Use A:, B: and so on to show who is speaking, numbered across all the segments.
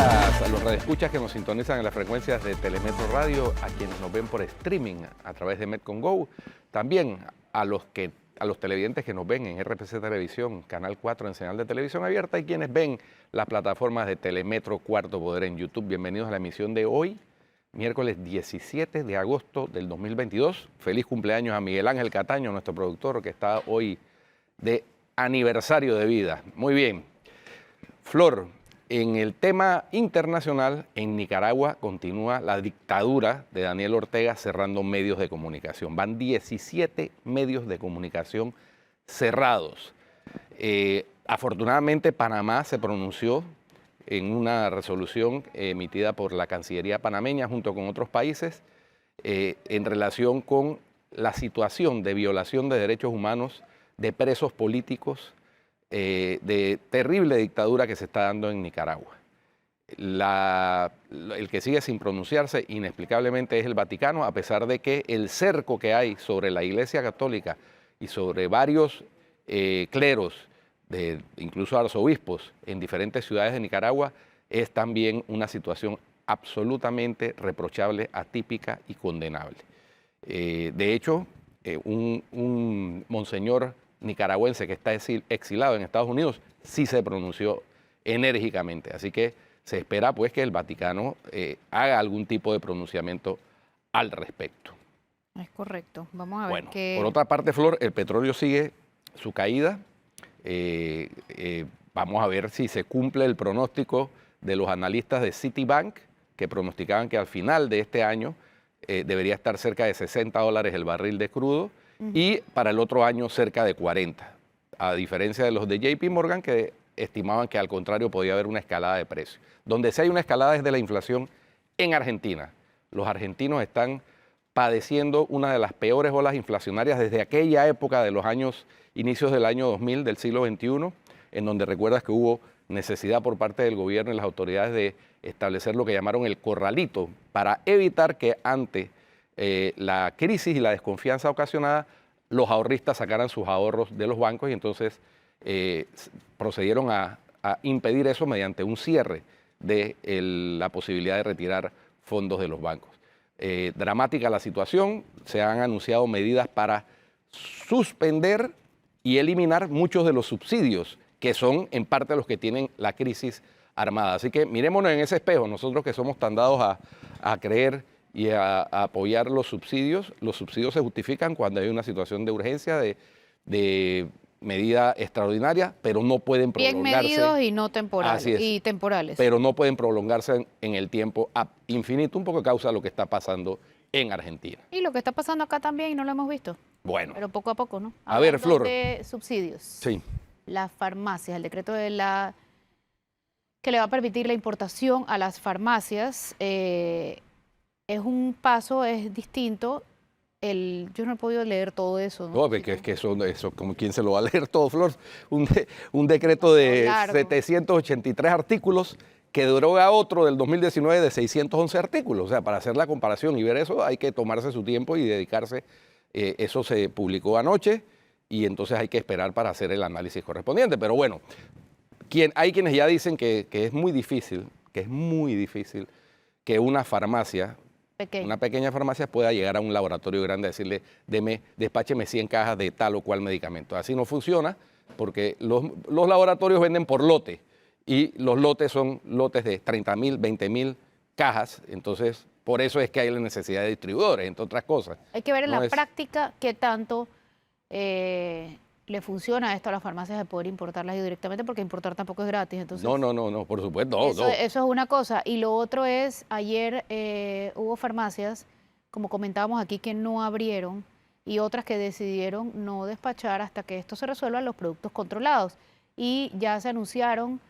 A: Gracias a los radioescuchas que nos sintonizan en las frecuencias de Telemetro Radio, a quienes nos ven por streaming a través de Metcon Go, también a los televidentes que nos ven en RPC Televisión, Canal 4 en señal de televisión abierta, y quienes ven las plataformas de Telemetro Cuarto Poder en YouTube. Bienvenidos a la emisión de hoy, miércoles 17 de agosto del 2022. Feliz cumpleaños a Miguel Ángel Cataño, nuestro productor, que está hoy de aniversario de vida. Muy bien. Flor, en el tema internacional, en Nicaragua continúa la dictadura de Daniel Ortega cerrando medios de comunicación. Van 17 medios de comunicación cerrados. Afortunadamente, Panamá se pronunció en una resolución emitida por la Cancillería panameña junto con otros países en relación con la situación de violación de derechos humanos de presos políticos, de terrible dictadura que se está dando en Nicaragua. El que sigue sin pronunciarse inexplicablemente es el Vaticano, a pesar de que el cerco que hay sobre la Iglesia Católica y sobre varios cleros, incluso arzobispos en diferentes ciudades de Nicaragua, es también una situación absolutamente reprochable, atípica y condenable. De hecho, un monseñor nicaragüense que está exilado en Estados Unidos sí se pronunció enérgicamente. Así que se espera pues que el Vaticano haga algún tipo de pronunciamiento al respecto.
B: Es correcto. Vamos a ver
A: bueno,
B: qué...
A: Por otra parte, Flor, el petróleo sigue su caída. Vamos a ver si se cumple el pronóstico de los analistas de Citibank, que pronosticaban que al final de este año debería estar cerca de $60 el barril de crudo, y para el otro año cerca de 40, a diferencia de los de JP Morgan, que estimaban que al contrario podía haber una escalada de precios. Donde sí hay una escalada es de la inflación en Argentina. Los argentinos están padeciendo una de las peores olas inflacionarias desde aquella época de los inicios del año 2000, del siglo XXI, en donde recuerdas que hubo necesidad por parte del gobierno y las autoridades de establecer lo que llamaron el corralito para evitar que ante la crisis y la desconfianza ocasionada, los ahorristas sacaran sus ahorros de los bancos y entonces procedieron a impedir eso mediante un cierre de la posibilidad de retirar fondos de los bancos. Dramática la situación, se han anunciado medidas para suspender y eliminar muchos de los subsidios que son en parte los que tienen la crisis armada. Así que mirémonos en ese espejo, nosotros que somos tan dados a creer y a apoyar los subsidios se justifican cuando hay una situación de urgencia, de medida extraordinaria, pero no pueden prolongarse.
B: Bien medidos y no temporales.
A: Pero no pueden prolongarse en el tiempo ad infinitum, porque causa lo que está pasando en Argentina.
B: Y lo que está pasando acá también, y no lo hemos visto.
A: Bueno.
B: Pero poco a poco, ¿no?
A: A ver, Flor.
B: De subsidios.
A: Sí.
B: Las farmacias, el decreto que le va a permitir la importación a las farmacias, es un paso, es distinto. Yo no he podido leer todo eso.
A: No, porque es que eso, como quién se lo va a leer todo, Flor. Un decreto de 783 artículos que deroga otro del 2019 de 611 artículos. O sea, para hacer la comparación y ver eso hay que tomarse su tiempo y dedicarse. Eso se publicó anoche y entonces hay que esperar para hacer el análisis correspondiente. Pero bueno, hay quienes ya dicen que es muy difícil, que una farmacia, una pequeña farmacia pueda llegar a un laboratorio grande a decirle, despácheme 100 cajas de tal o cual medicamento. Así no funciona porque los laboratorios venden por lote y los lotes son lotes de 30.000, 20.000 cajas. Entonces, por eso es que hay la necesidad de distribuidores, entre otras cosas.
B: Hay que ver en la práctica qué tanto le funciona esto a las farmacias de poder importarlas directamente, porque importar tampoco es gratis. Entonces,
A: no, por supuesto.
B: Eso es una cosa. Y lo otro es, ayer hubo farmacias, como comentábamos aquí, que no abrieron y otras que decidieron no despachar hasta que esto se resuelva los productos controlados. Y ya se anunciaron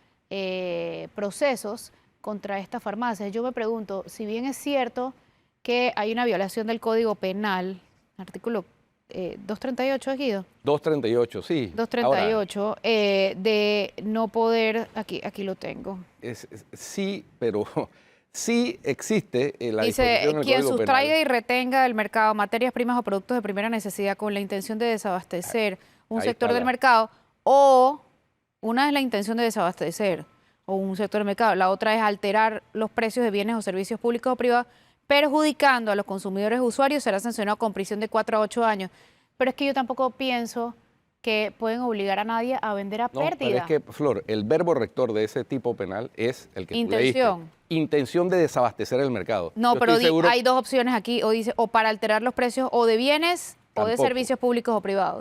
B: procesos contra estas farmacias. Yo me pregunto, si bien es cierto que hay una violación del Código Penal, artículo 238, ¿es, Guido?
A: 238, sí.
B: 238, ahora, de no poder, aquí lo tengo.
A: Sí, pero sí existe la
B: Dice,
A: disposición en el
B: quien
A: Código
B: sustraiga
A: Penal
B: y retenga del mercado materias primas o productos de primera necesidad con la intención de desabastecer un sector del mercado, o una es la intención de desabastecer, o un sector del mercado. La otra es alterar los precios de bienes o servicios públicos o privados, perjudicando a los consumidores usuarios, será sancionado con prisión de 4 a 8 años. Pero es que yo tampoco pienso que pueden obligar a nadie a vender a
A: No,
B: pérdida.
A: pero es que, Flor, el verbo rector de ese tipo penal es el que tú leíste.
B: Intención.
A: Intención de desabastecer el mercado.
B: No,
A: Yo
B: pero
A: estoy seguro-
B: hay dos opciones aquí, o dice, o para alterar los precios o de bienes o de
A: Tampoco.
B: servicios públicos o privados.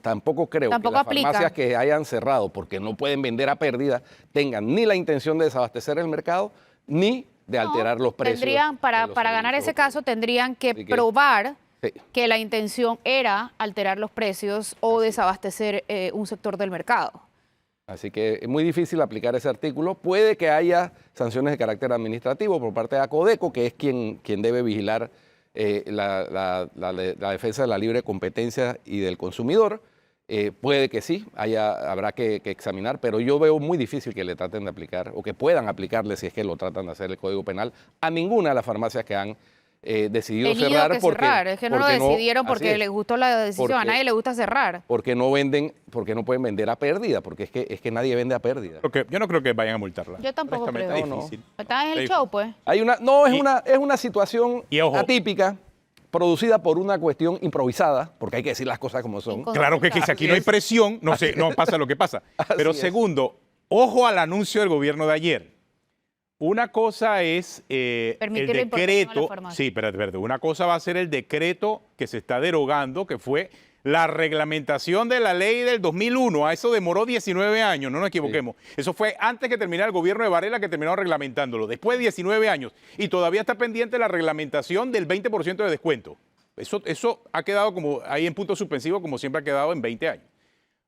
A: Tampoco creo
B: Tampoco
A: que las
B: aplica.
A: farmacias que hayan cerrado porque no pueden vender a pérdida tengan ni la intención de desabastecer el mercado ni de
B: No,
A: alterar los precios.
B: Tendrían,
A: de
B: para
A: los
B: ganar
A: servicios
B: ese caso, tendrían que
A: Así que-
B: probar
A: Sí.
B: que la intención era alterar los precios o desabastecer un sector del mercado.
A: Así que es muy difícil aplicar ese artículo. Puede que haya sanciones de carácter administrativo por parte de ACODECO, que es quien debe vigilar la defensa de la libre competencia y del consumidor. Puede que sí, habrá que examinar, pero yo veo muy difícil que le traten de aplicar o que puedan aplicarle, si es que lo tratan de hacer el Código Penal, a ninguna de las farmacias que han decidido
B: Tenido
A: cerrar.
B: que cerrar, es que no lo decidieron
A: así
B: porque
A: es.
B: les gustó la decisión, a
A: Porque-
B: nadie le gusta cerrar.
A: Porque no pueden vender a pérdida, porque es que nadie vende a pérdida.
C: Yo no creo que vayan a multarla.
B: Yo tampoco
C: Honestamente,
B: creo.
C: es
A: No, no.
C: difícil.
B: Están en el
C: Está
B: show, pues.
A: Es una situación
C: Y ojo.
A: atípica, producida por una cuestión improvisada, porque hay que decir las cosas como son.
C: Claro que si aquí no hay presión, no pasa lo que pasa. Pero
A: es.
C: segundo, ojo al anuncio del gobierno de ayer. Una cosa es el
B: Permitir la importación a la
C: decreto.
B: farmacia.
C: Sí, espérate. Una cosa va a ser el decreto que se está derogando, que fue la reglamentación de la ley del 2001. A eso demoró 19 años, no nos equivoquemos. Eso fue antes que terminara el gobierno de Varela, que terminó reglamentándolo. Después de 19 años. Y todavía está pendiente la reglamentación del 20% de descuento. Eso ha quedado como ahí en punto suspensivo, como siempre ha quedado en 20 años.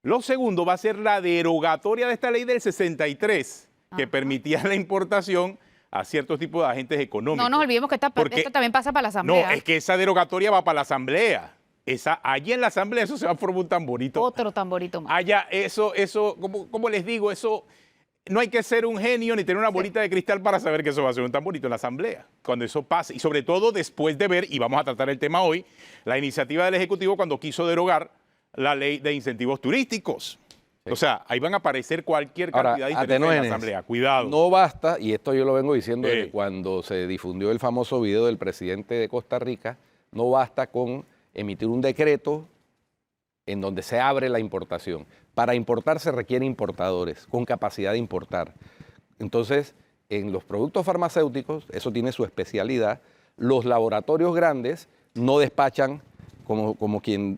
C: Lo segundo va a ser la derogatoria de esta ley del 63, que permitía la importación a ciertos tipos de agentes económicos.
B: No nos olvidemos que
C: Porque-
B: esto también pasa para la Asamblea.
C: No, es que esa derogatoria va para la Asamblea. Allí en la Asamblea eso se va a formar un tamborito.
B: Otro tamborito más.
C: Allá, como les digo, eso no hay que ser un genio ni tener una bolita de cristal para saber que eso va a ser un tamborito en la Asamblea. Cuando eso pase, y sobre todo después de ver, y vamos a tratar el tema hoy, la iniciativa del Ejecutivo cuando quiso derogar la ley de incentivos turísticos.
A: Sí.
C: O sea, ahí van a aparecer cualquier
A: Ahora,
C: cantidad de intereses en la
A: Atenógenes,
C: Asamblea. Cuidado.
A: No basta, y esto yo lo vengo diciendo
C: Sí.
A: desde cuando se difundió el famoso video del presidente de Costa Rica, no basta con emitir un decreto en donde se abre la importación. Para importar se requieren importadores con capacidad de importar. Entonces, en los productos farmacéuticos, eso tiene su especialidad, los laboratorios grandes no despachan como quien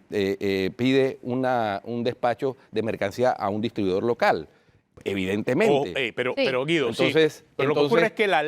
A: pide un despacho de mercancía a un distribuidor local, evidentemente.
C: Pero Guido,
A: Entonces-
C: sí. Pero lo que
A: entonces-
C: ocurre es que la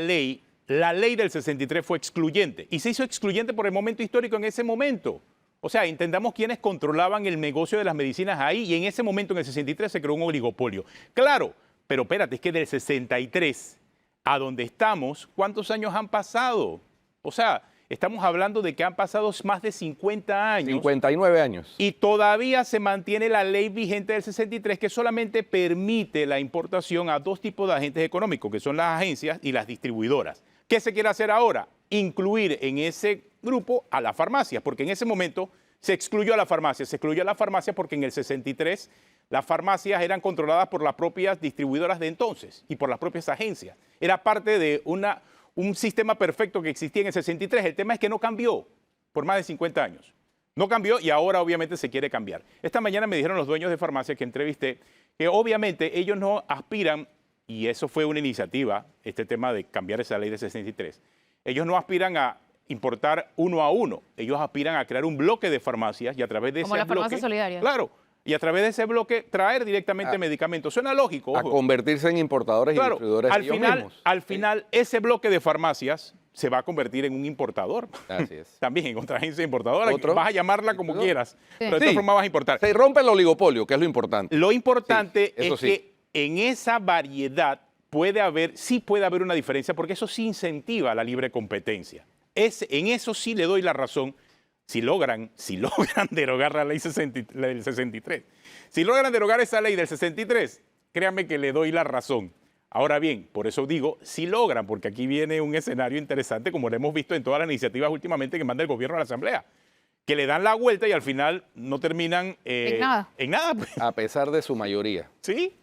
C: ley del 63 fue excluyente y se hizo excluyente por el momento histórico en ese momento. O sea, entendamos quiénes controlaban el negocio de las medicinas ahí y en ese momento, en el 63, se creó un oligopolio. Claro, pero espérate, es que del 63 a donde estamos, ¿cuántos años han pasado? O sea, estamos hablando de que han pasado más de 50 años.
A: 59 años.
C: Y todavía se mantiene la ley vigente del 63 que solamente permite la importación a dos tipos de agentes económicos, que son las agencias y las distribuidoras. ¿Qué se quiere hacer ahora? Incluir en ese grupo a las farmacias, porque en ese momento se excluyó a la farmacia. Se excluyó a la farmacia porque en el 63 las farmacias eran controladas por las propias distribuidoras de entonces y por las propias agencias. Era parte de un sistema perfecto que existía en el 63. El tema es que no cambió por más de 50 años. No cambió y ahora obviamente se quiere cambiar. Esta mañana me dijeron los dueños de farmacia que entrevisté que obviamente ellos no aspiran, y eso fue una iniciativa, este tema de cambiar esa ley de 63, ellos no aspiran a importar uno a uno, ellos aspiran a crear un bloque de farmacias y a través de
B: Como
C: ese
B: la farmacia
C: bloque,
B: solidaria.
C: claro, y a través de ese bloque traer directamente medicamentos. Suena lógico,
A: A
C: ojo.
A: convertirse en importadores y
C: Claro,
A: distribuidores ellos mismos.
C: al final ese bloque de farmacias se va a convertir en un importador.
A: Así es.
C: También en otra agencia importadora,
A: Otro.
C: vas a llamarla como
A: Otro.
C: quieras, pero de
A: Sí.
C: todas formas vas a importar.
A: Se rompe el oligopolio, que es lo importante.
C: Lo importante
A: Sí, eso
C: es
A: sí.
C: que en esa variedad sí puede haber una diferencia, porque eso sí incentiva la libre competencia. En eso sí le doy la razón, si logran derogar la ley la del 63. Si logran derogar esa ley del 63, créanme que le doy la razón. Ahora bien, por eso digo, si logran, porque aquí viene un escenario interesante, como lo hemos visto en todas las iniciativas últimamente que manda el gobierno a la Asamblea, que le dan la vuelta y al final no terminan
B: En nada.
C: En nada, pues.
A: A pesar de su mayoría.
C: ¿Sí?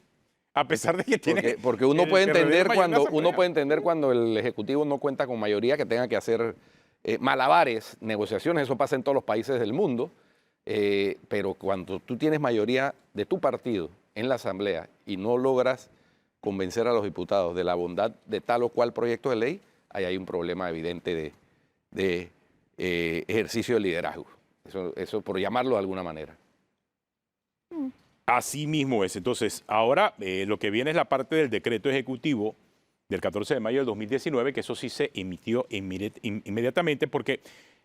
C: A pesar de que tiene...
A: Porque uno
C: el
A: puede
C: PRD
A: entender
C: mayoría en la Asamblea.
A: cuando el Ejecutivo no cuenta con mayoría que tenga que hacer malabares, negociaciones, eso pasa en todos los países del mundo, pero cuando tú tienes mayoría de tu partido en la Asamblea y no logras convencer a los diputados de la bondad de tal o cual proyecto de ley, ahí hay un problema evidente de ejercicio de liderazgo. Eso por llamarlo de alguna manera.
C: Así mismo es. Entonces, ahora lo que viene es la parte del decreto ejecutivo del 14 de mayo del 2019, que eso sí se emitió inmediatamente, porque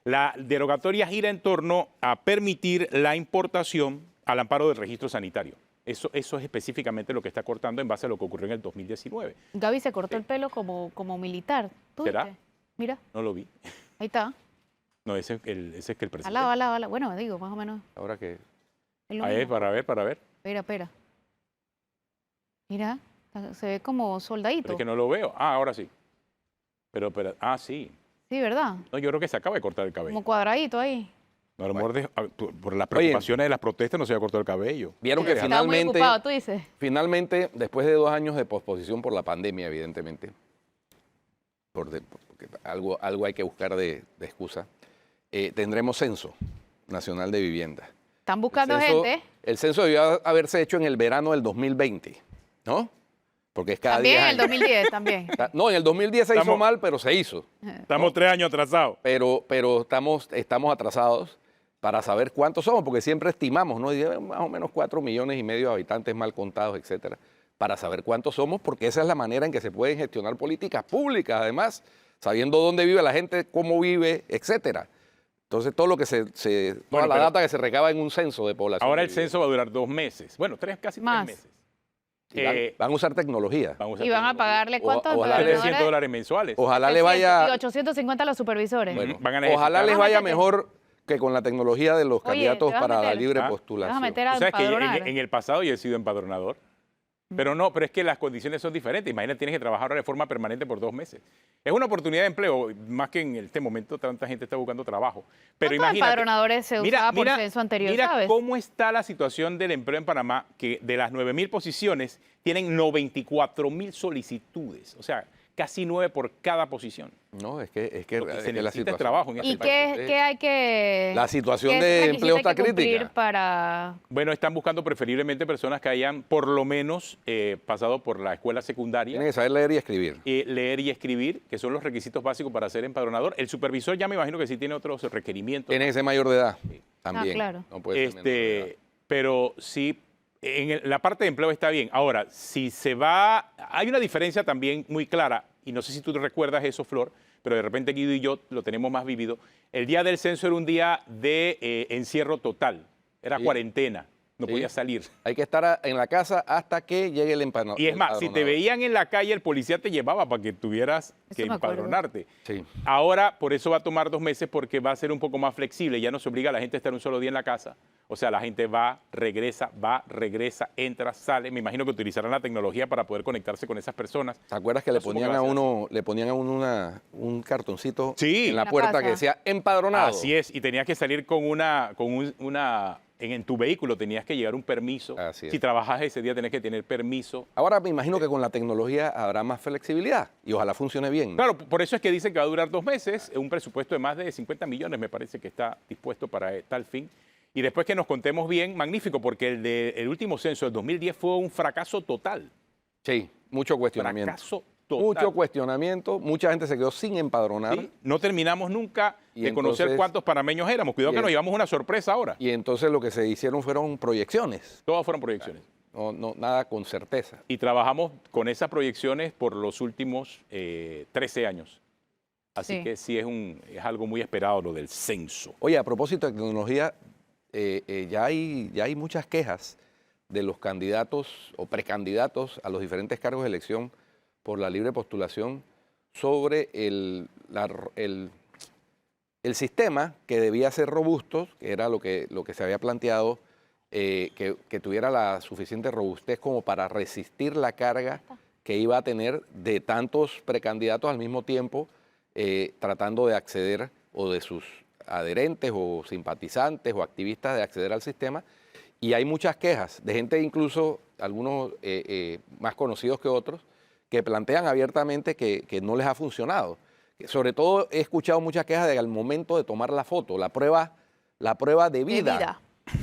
C: la derogatoria gira en torno a permitir la importación al amparo del registro sanitario. Eso es específicamente lo que está cortando en base a lo que ocurrió en el 2019.
B: Gaby se cortó el pelo como militar. ¿Tú
C: ¿Será?
B: viste? Mira,
C: No lo vi.
B: ahí está.
C: No, ese es que el presidente.
B: Ala. Bueno, digo, más o menos.
A: Ahora que...
B: Es lo
C: A ver,
B: mismo.
C: para ver.
B: Espera. Mira, se ve como
C: Pero
B: soldadito.
C: es que no lo veo. Ah, ahora sí. Pero, sí.
B: Sí, ¿verdad?
C: No, yo creo que se acaba de cortar el cabello.
B: Como cuadradito ahí.
C: No, a lo mejor por las preocupaciones de las protestas no se ha cortado el cabello.
A: Vieron que
B: Estaba muy
A: finalmente...
B: ocupado, tú dices.
A: Finalmente, después de 2 años de posposición por la pandemia, evidentemente, porque algo hay que buscar de excusa, tendremos censo nacional de vivienda.
B: Están buscando gente.
A: El censo debió haberse hecho en el verano del 2020, ¿no? Porque es cada 10
B: También en el
A: años.
B: 2010, también.
A: No, en el 2010 se hizo
C: Estamos-
A: mal, pero se hizo.
C: Estamos 3 años atrasados.
A: Pero estamos atrasados para saber cuántos somos, porque siempre estimamos, ¿no? Y más o menos 4,5 millones de habitantes mal contados, etcétera, para saber cuántos somos, porque esa es la manera en que se pueden gestionar políticas públicas, además, sabiendo dónde vive la gente, cómo vive, etcétera. Entonces, todo lo que toda la
C: pero-
A: data que se recaba en un censo de población.
C: Ahora el
A: de vivienda.
C: censo va a durar 2 meses. Bueno, casi 3
B: Más.
C: meses.
A: Y van a usar tecnología.
C: Vamos a
B: Y van a
C: tecnología.
B: pagarle cuánto al
A: ojalá
B: gobernador?
C: 300 dólares mensuales.
A: Ojalá le vaya...
B: Y 850 a los supervisores.
C: Bueno,
A: Bueno,
C: van a necesitar-
A: ojalá les
B: Vas a
A: vaya
B: meterte.
A: mejor que con la tecnología de los
B: Oye,
A: candidatos
B: ¿te vas a
A: para la
B: meter?
A: libre
C: ¿Ah?
B: Vas a
A: postulación.
B: meter
C: O
B: a
C: sea, que
B: empadronar.
C: en el pasado yo he sido empadronador. Pero es que las condiciones son diferentes. Imagínate, tienes que trabajar ahora de forma permanente por 2 meses. Es una oportunidad de empleo, más que en este momento tanta gente está buscando trabajo. Pero
B: ¿Cuántos
C: imagínate,
B: empadronadores se usaba por censo anterior,
C: mira
B: sabes?
C: cómo está la situación del empleo en Panamá, que de las 9,000 posiciones tienen 94,000 solicitudes. O sea, casi 9 por cada posición.
A: No, es que
C: Lo que se
A: la
C: necesita es
A: situación...
C: trabajo en este
B: ¿Y
C: país.
B: qué hay que...?
A: La situación
B: qué
A: de
B: requisito
A: empleo
B: hay
A: está
B: que cumplir
A: crítica.
B: para...
C: Bueno, están buscando preferiblemente personas que hayan por lo menos pasado por la escuela secundaria.
A: Tienen que saber leer y escribir.
C: Leer y escribir, que son los requisitos básicos para ser empadronador. El supervisor ya me imagino que sí tiene otros requerimientos.
A: Tiene que ser mayor de edad también.
B: claro.
A: No puede ser menor de edad.
C: Pero sí, la parte de empleo está bien. Ahora, si se va, hay una diferencia también muy clara, y no sé si tú te recuerdas eso, Flor, pero de repente Guido y yo lo tenemos más vivido. El día del censo era un día de encierro total, era
A: Sí.
C: cuarentena, no
A: Sí.
C: podías salir.
A: Hay que estar en la casa hasta que llegue el empadronador.
C: Y es más, si te veían en la calle, el policía te llevaba para que tuvieras que
B: me acuerdo.
C: empadronarte.
A: Sí.
C: Ahora, por eso va a tomar 2 meses, porque va a ser un poco más flexible. Ya no se obliga a la gente a estar un solo día en la casa. O sea, la gente va, regresa, entra, sale. Me imagino que utilizarán la tecnología para poder conectarse con esas personas.
A: ¿Te acuerdas que le
C: Asumo que
A: ponían
C: va
A: a
C: a ser
A: uno, un cartoncito
C: Sí.
A: en la
B: En la
A: puerta
B: casa.
A: que decía empadronado?
C: Así es, y tenías que salir con en tu vehículo tenías que llevar un permiso.
A: Así es.
C: Si trabajas ese día, tenés que tener permiso.
A: Ahora me imagino que con la tecnología habrá más flexibilidad y ojalá funcione bien.
C: Claro, por eso es que dicen que va a durar 2 meses, un presupuesto de más de 50 millones me parece que está dispuesto para tal fin. Y después que nos contemos bien, magnífico, porque el último censo del 2010 fue un fracaso total.
A: Sí, mucho cuestionamiento.
C: Fracaso total.
A: Mucho cuestionamiento, mucha gente se quedó sin empadronar.
C: Sí, no terminamos nunca
A: Y
C: de conocer
A: entonces-
C: cuántos panameños éramos. Cuidado que nos llevamos una sorpresa ahora.
A: Y entonces lo que se hicieron fueron proyecciones,
C: Todas fueron proyecciones.
A: no, nada con certeza.
C: Y trabajamos con esas proyecciones por los últimos 13 años. Así
B: Sí.
C: que sí es algo muy esperado lo del censo.
A: Oye, a propósito de tecnología, ya hay muchas quejas de los candidatos o precandidatos a los diferentes cargos de elección por la libre postulación sobre el sistema que debía ser robusto, que era lo que se había planteado, que tuviera la suficiente robustez como para resistir la carga que iba a tener de tantos precandidatos al mismo tiempo, tratando de acceder, o de sus adherentes o simpatizantes o activistas de acceder al sistema. Y hay muchas quejas de gente, incluso algunos más conocidos que otros, que plantean abiertamente que no les ha funcionado. Sobre todo he escuchado muchas quejas de que al momento de tomar la foto, la prueba de vida.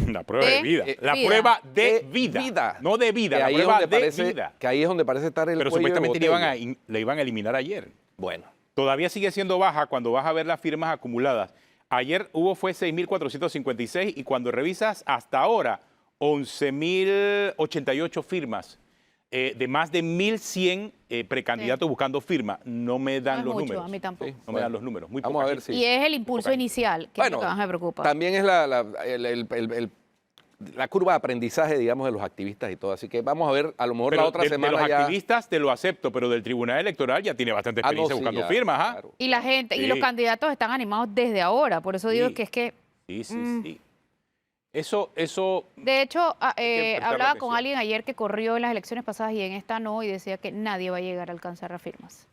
C: La prueba de vida. La
B: vida.
C: prueba de vida. No de vida, la prueba de vida.
A: Que ahí es donde parece estar el
C: Pero
A: cuello de
C: supuestamente
A: botella.
C: la iban a eliminar ayer.
A: Bueno.
C: Todavía sigue siendo baja cuando vas a ver las firmas acumuladas. Ayer fue 6.456 y cuando revisas hasta ahora, 11.088 firmas. De más de 1.100 precandidatos buscando firma. No me dan
B: No es
C: los
B: mucho,
C: números.
B: a mí tampoco.
C: No me dan los números. Muy
A: Vamos
C: poca
A: a ver
C: gente.
A: si...
B: Y es el impulso inicial, que es lo que más me preocupa.
A: También es la curva de aprendizaje, digamos, de los activistas y todo. Así que vamos a ver, a lo mejor
C: Pero
A: la otra
C: de
A: semana
C: los
A: ya...
C: activistas te lo acepto, pero del Tribunal Electoral ya tiene bastante experiencia
A: no, sí,
C: buscando
A: ya,
C: firmas. ¿Ah?
A: claro.
B: Y la gente, y
C: Sí.
B: los candidatos están animados desde ahora, por eso digo
C: Sí.
B: que es que...
C: Sí. Eso
B: De hecho,
C: prestarle
B: hablaba
C: atención.
B: con alguien ayer que corrió en las elecciones pasadas y en esta no, y decía que nadie va a llegar a alcanzar las firmas.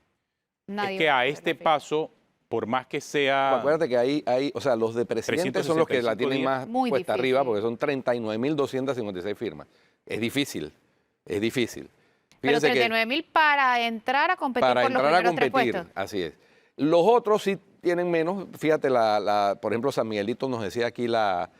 B: Nadie
C: es que
B: va
C: a
B: llegar
C: este
B: las firmas.
C: paso, por más que sea...
A: Acuérdate que o sea, los de presidente son los que la
C: 365
A: tienen
C: días.
A: más
B: Muy
A: puesta
B: difícil.
A: arriba porque son 39.256 firmas. Es difícil, es difícil.
B: Pero
A: Fíjense que
B: 39.000 para entrar a competir
A: para
B: por los
A: entrar a
B: primeros tres
A: competir,
B: puestos.
A: así es. Los otros sí tienen menos. Fíjate, por ejemplo, San Miguelito nos decía aquí la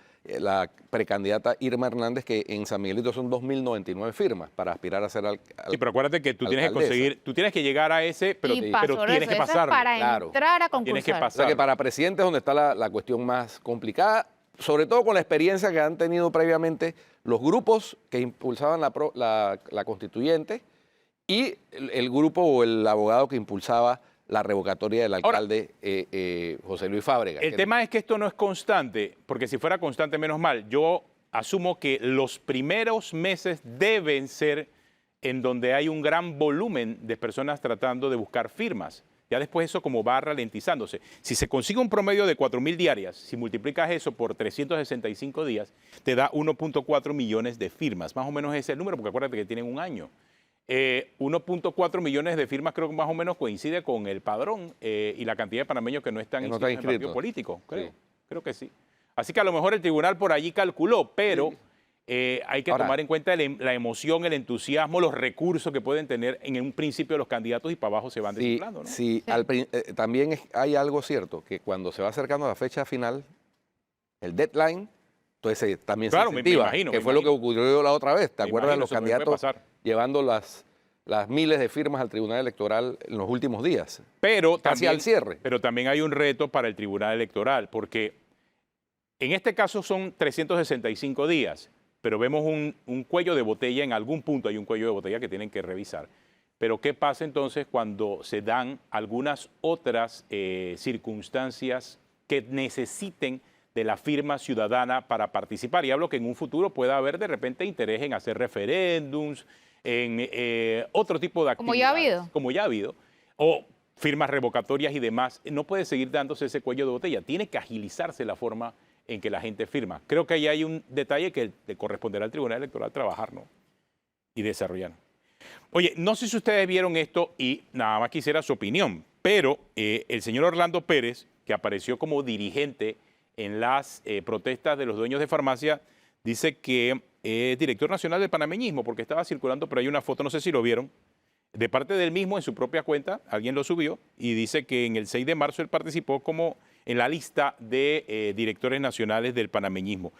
A: precandidata Irma Hernández que en San Miguelito son 2.099 firmas para aspirar a ser
C: Sí, pero acuérdate que tú tienes que
A: alcaldesa.
C: conseguir, tú tienes que llegar a ese, pero,
B: Y
C: pero
B: pasó
C: tienes
B: eso,
C: que
B: eso es
C: pasarlo.
B: para
A: claro.
B: entrar a concursar.
C: Tienes que
A: O sea
C: pasar.
A: que para presidente es donde está la cuestión más complicada, sobre todo con la experiencia que han tenido previamente los grupos que impulsaban la constituyente y el grupo o el abogado que impulsaba la revocatoria del
C: Ahora,
A: alcalde José Luis Fábrega.
C: El tema es que esto no es constante, porque si fuera constante, menos mal. Yo asumo que los primeros meses deben ser en donde hay un gran volumen de personas tratando de buscar firmas. Ya después eso como va ralentizándose. Si se consigue un promedio de 4.000 diarias, si multiplicas eso por 365 días, te da 1.4 millones de firmas. Más o menos ese es el número, porque acuérdate que tienen un año. 1.4 millones de firmas creo que más o menos coincide con el padrón y la cantidad de panameños que no están
A: Que no
C: inscritos
A: están
C: en el partido
A: inscritos.
C: político. Creo,
A: Sí.
C: creo que sí. Así que a lo mejor el tribunal por allí calculó, pero hay que
A: Ahora,
C: tomar en cuenta la emoción, el entusiasmo, los recursos que pueden tener en un principio los candidatos y para abajo se van desinflando, ¿no?
A: Sí, también hay algo cierto, que cuando se va acercando a la fecha final, el deadline, entonces también
C: Claro,
A: se
C: me
A: incentiva,
C: imagino,
A: que
C: me
A: fue lo que
C: imagino.
A: ocurrió la otra vez. ¿Te
C: Me
A: acuerdas de
C: imagino,
A: los
C: eso puede
A: candidatos
C: pasar.
A: llevando las miles de firmas al Tribunal Electoral en los últimos días?
C: Pero
A: Casi
C: también,
A: al cierre.
C: Pero también hay un reto para el Tribunal Electoral, porque en este caso son 365 días, pero vemos un cuello de botella, en algún punto hay un cuello de botella que tienen que revisar. Pero ¿qué pasa entonces cuando se dan algunas otras circunstancias que necesiten de la firma ciudadana para participar? Y hablo que en un futuro pueda haber de repente interés en hacer referéndums, en otro tipo de actividades.
B: Como ya ha habido.
C: Como ya ha habido. O firmas revocatorias y demás. No puede seguir dándose ese cuello de botella. Tiene que agilizarse la forma en que la gente firma. Creo que ahí hay un detalle que le corresponderá al Tribunal Electoral trabajar, ¿no? Y desarrollar. Oye, no sé si ustedes vieron esto y nada más quisiera su opinión, pero el señor Orlando Pérez, que apareció como dirigente en las protestas de los dueños de farmacia, dice que es director nacional del panameñismo, porque estaba circulando por ahí una foto, no sé si lo vieron, de parte del mismo en su propia cuenta, alguien lo subió, y dice que en el 6 de marzo él participó como en la lista de directores nacionales del panameñismo.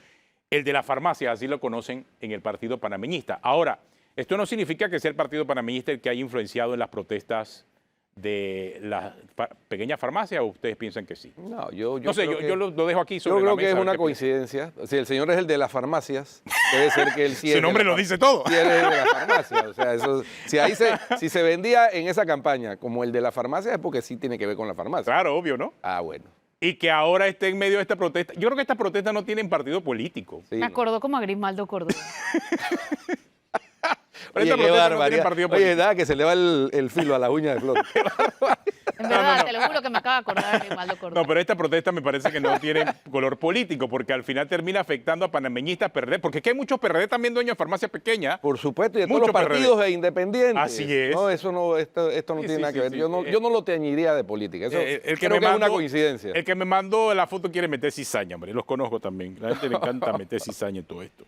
C: El de la farmacia, así lo conocen en el partido panameñista. Ahora, esto no significa que sea el partido panameñista el que haya influenciado en las protestas de las pequeñas farmacias, ¿o ustedes piensan que sí?
A: No, yo
C: No sé,
A: creo que-
C: yo lo dejo aquí sobre
A: Yo
C: la
A: creo que
C: mesa,
A: es
C: a ver
A: una
C: qué piensan.
A: coincidencia. Si el señor es el de las farmacias, debe ser que él sí es
C: Su
A: de
C: nombre
A: la
C: lo
A: far-
C: dice todo.
A: Sí, él es de la farmacia. O sea, eso, si se vendía en esa campaña como el de la farmacia es porque sí tiene que ver con la farmacia.
C: Claro, obvio, ¿no?
A: Ah, bueno.
C: Y que ahora esté en medio de esta protesta. Yo creo que estas protestas no tienen partido político.
A: Sí,
B: Me
A: no.
B: acordó como a Grismaldo Córdoba.
C: Pero
A: Oye,
C: estas
A: qué
C: protestas no
A: barbaridad.
C: tienen partido
A: Oye,
C: político.
A: nada, que se le va el filo a la uña de flor.
B: En verdad,
C: no.
B: Te lo juro que me acabo de acordar de Grimaldo Cordero.
C: No, pero esta protesta me parece que no tiene color político, porque al final termina afectando a panameñistas PRD, porque es que hay muchos PRD también dueños de farmacias pequeñas.
A: Por supuesto, y de todos
C: Mucho
A: los partidos
C: PRD.
A: e independientes.
C: Así es.
A: No, esto no
C: Sí,
A: tiene nada que ver.
C: sí.
A: Yo no lo teñiría de política. Eso
C: El
A: creo que es una coincidencia.
C: El que me mandó la foto quiere meter cizaña, hombre. Los conozco también. La gente le encanta meter cizaña en todo esto.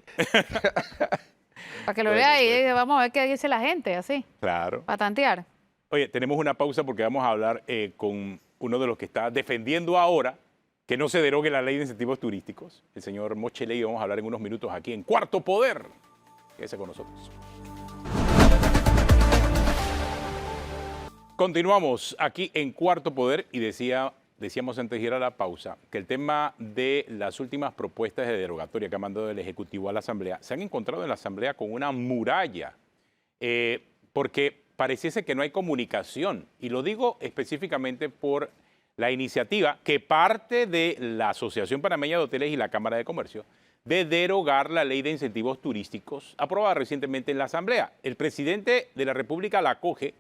B: Para que lo
A: Bueno,
B: vea ahí, vamos a ver qué dice la gente, así,
C: Claro.
B: para tantear.
C: Oye, tenemos una pausa porque vamos a hablar con uno de los que está defendiendo ahora que no se derogue la ley de incentivos turísticos, el señor Moche Levy. Vamos a hablar en unos minutos aquí en Cuarto Poder. Quédese con nosotros. Continuamos aquí en Cuarto Poder y decíamos antes de ir a la pausa que el tema de las últimas propuestas de derogatoria que ha mandado el Ejecutivo a la Asamblea se han encontrado en la Asamblea con una muralla, porque pareciese que no hay comunicación. Y lo digo específicamente por la iniciativa que parte de la Asociación Panameña de Hoteles y la Cámara de Comercio de derogar la ley de incentivos turísticos aprobada recientemente en la Asamblea. El presidente de la República la acoge,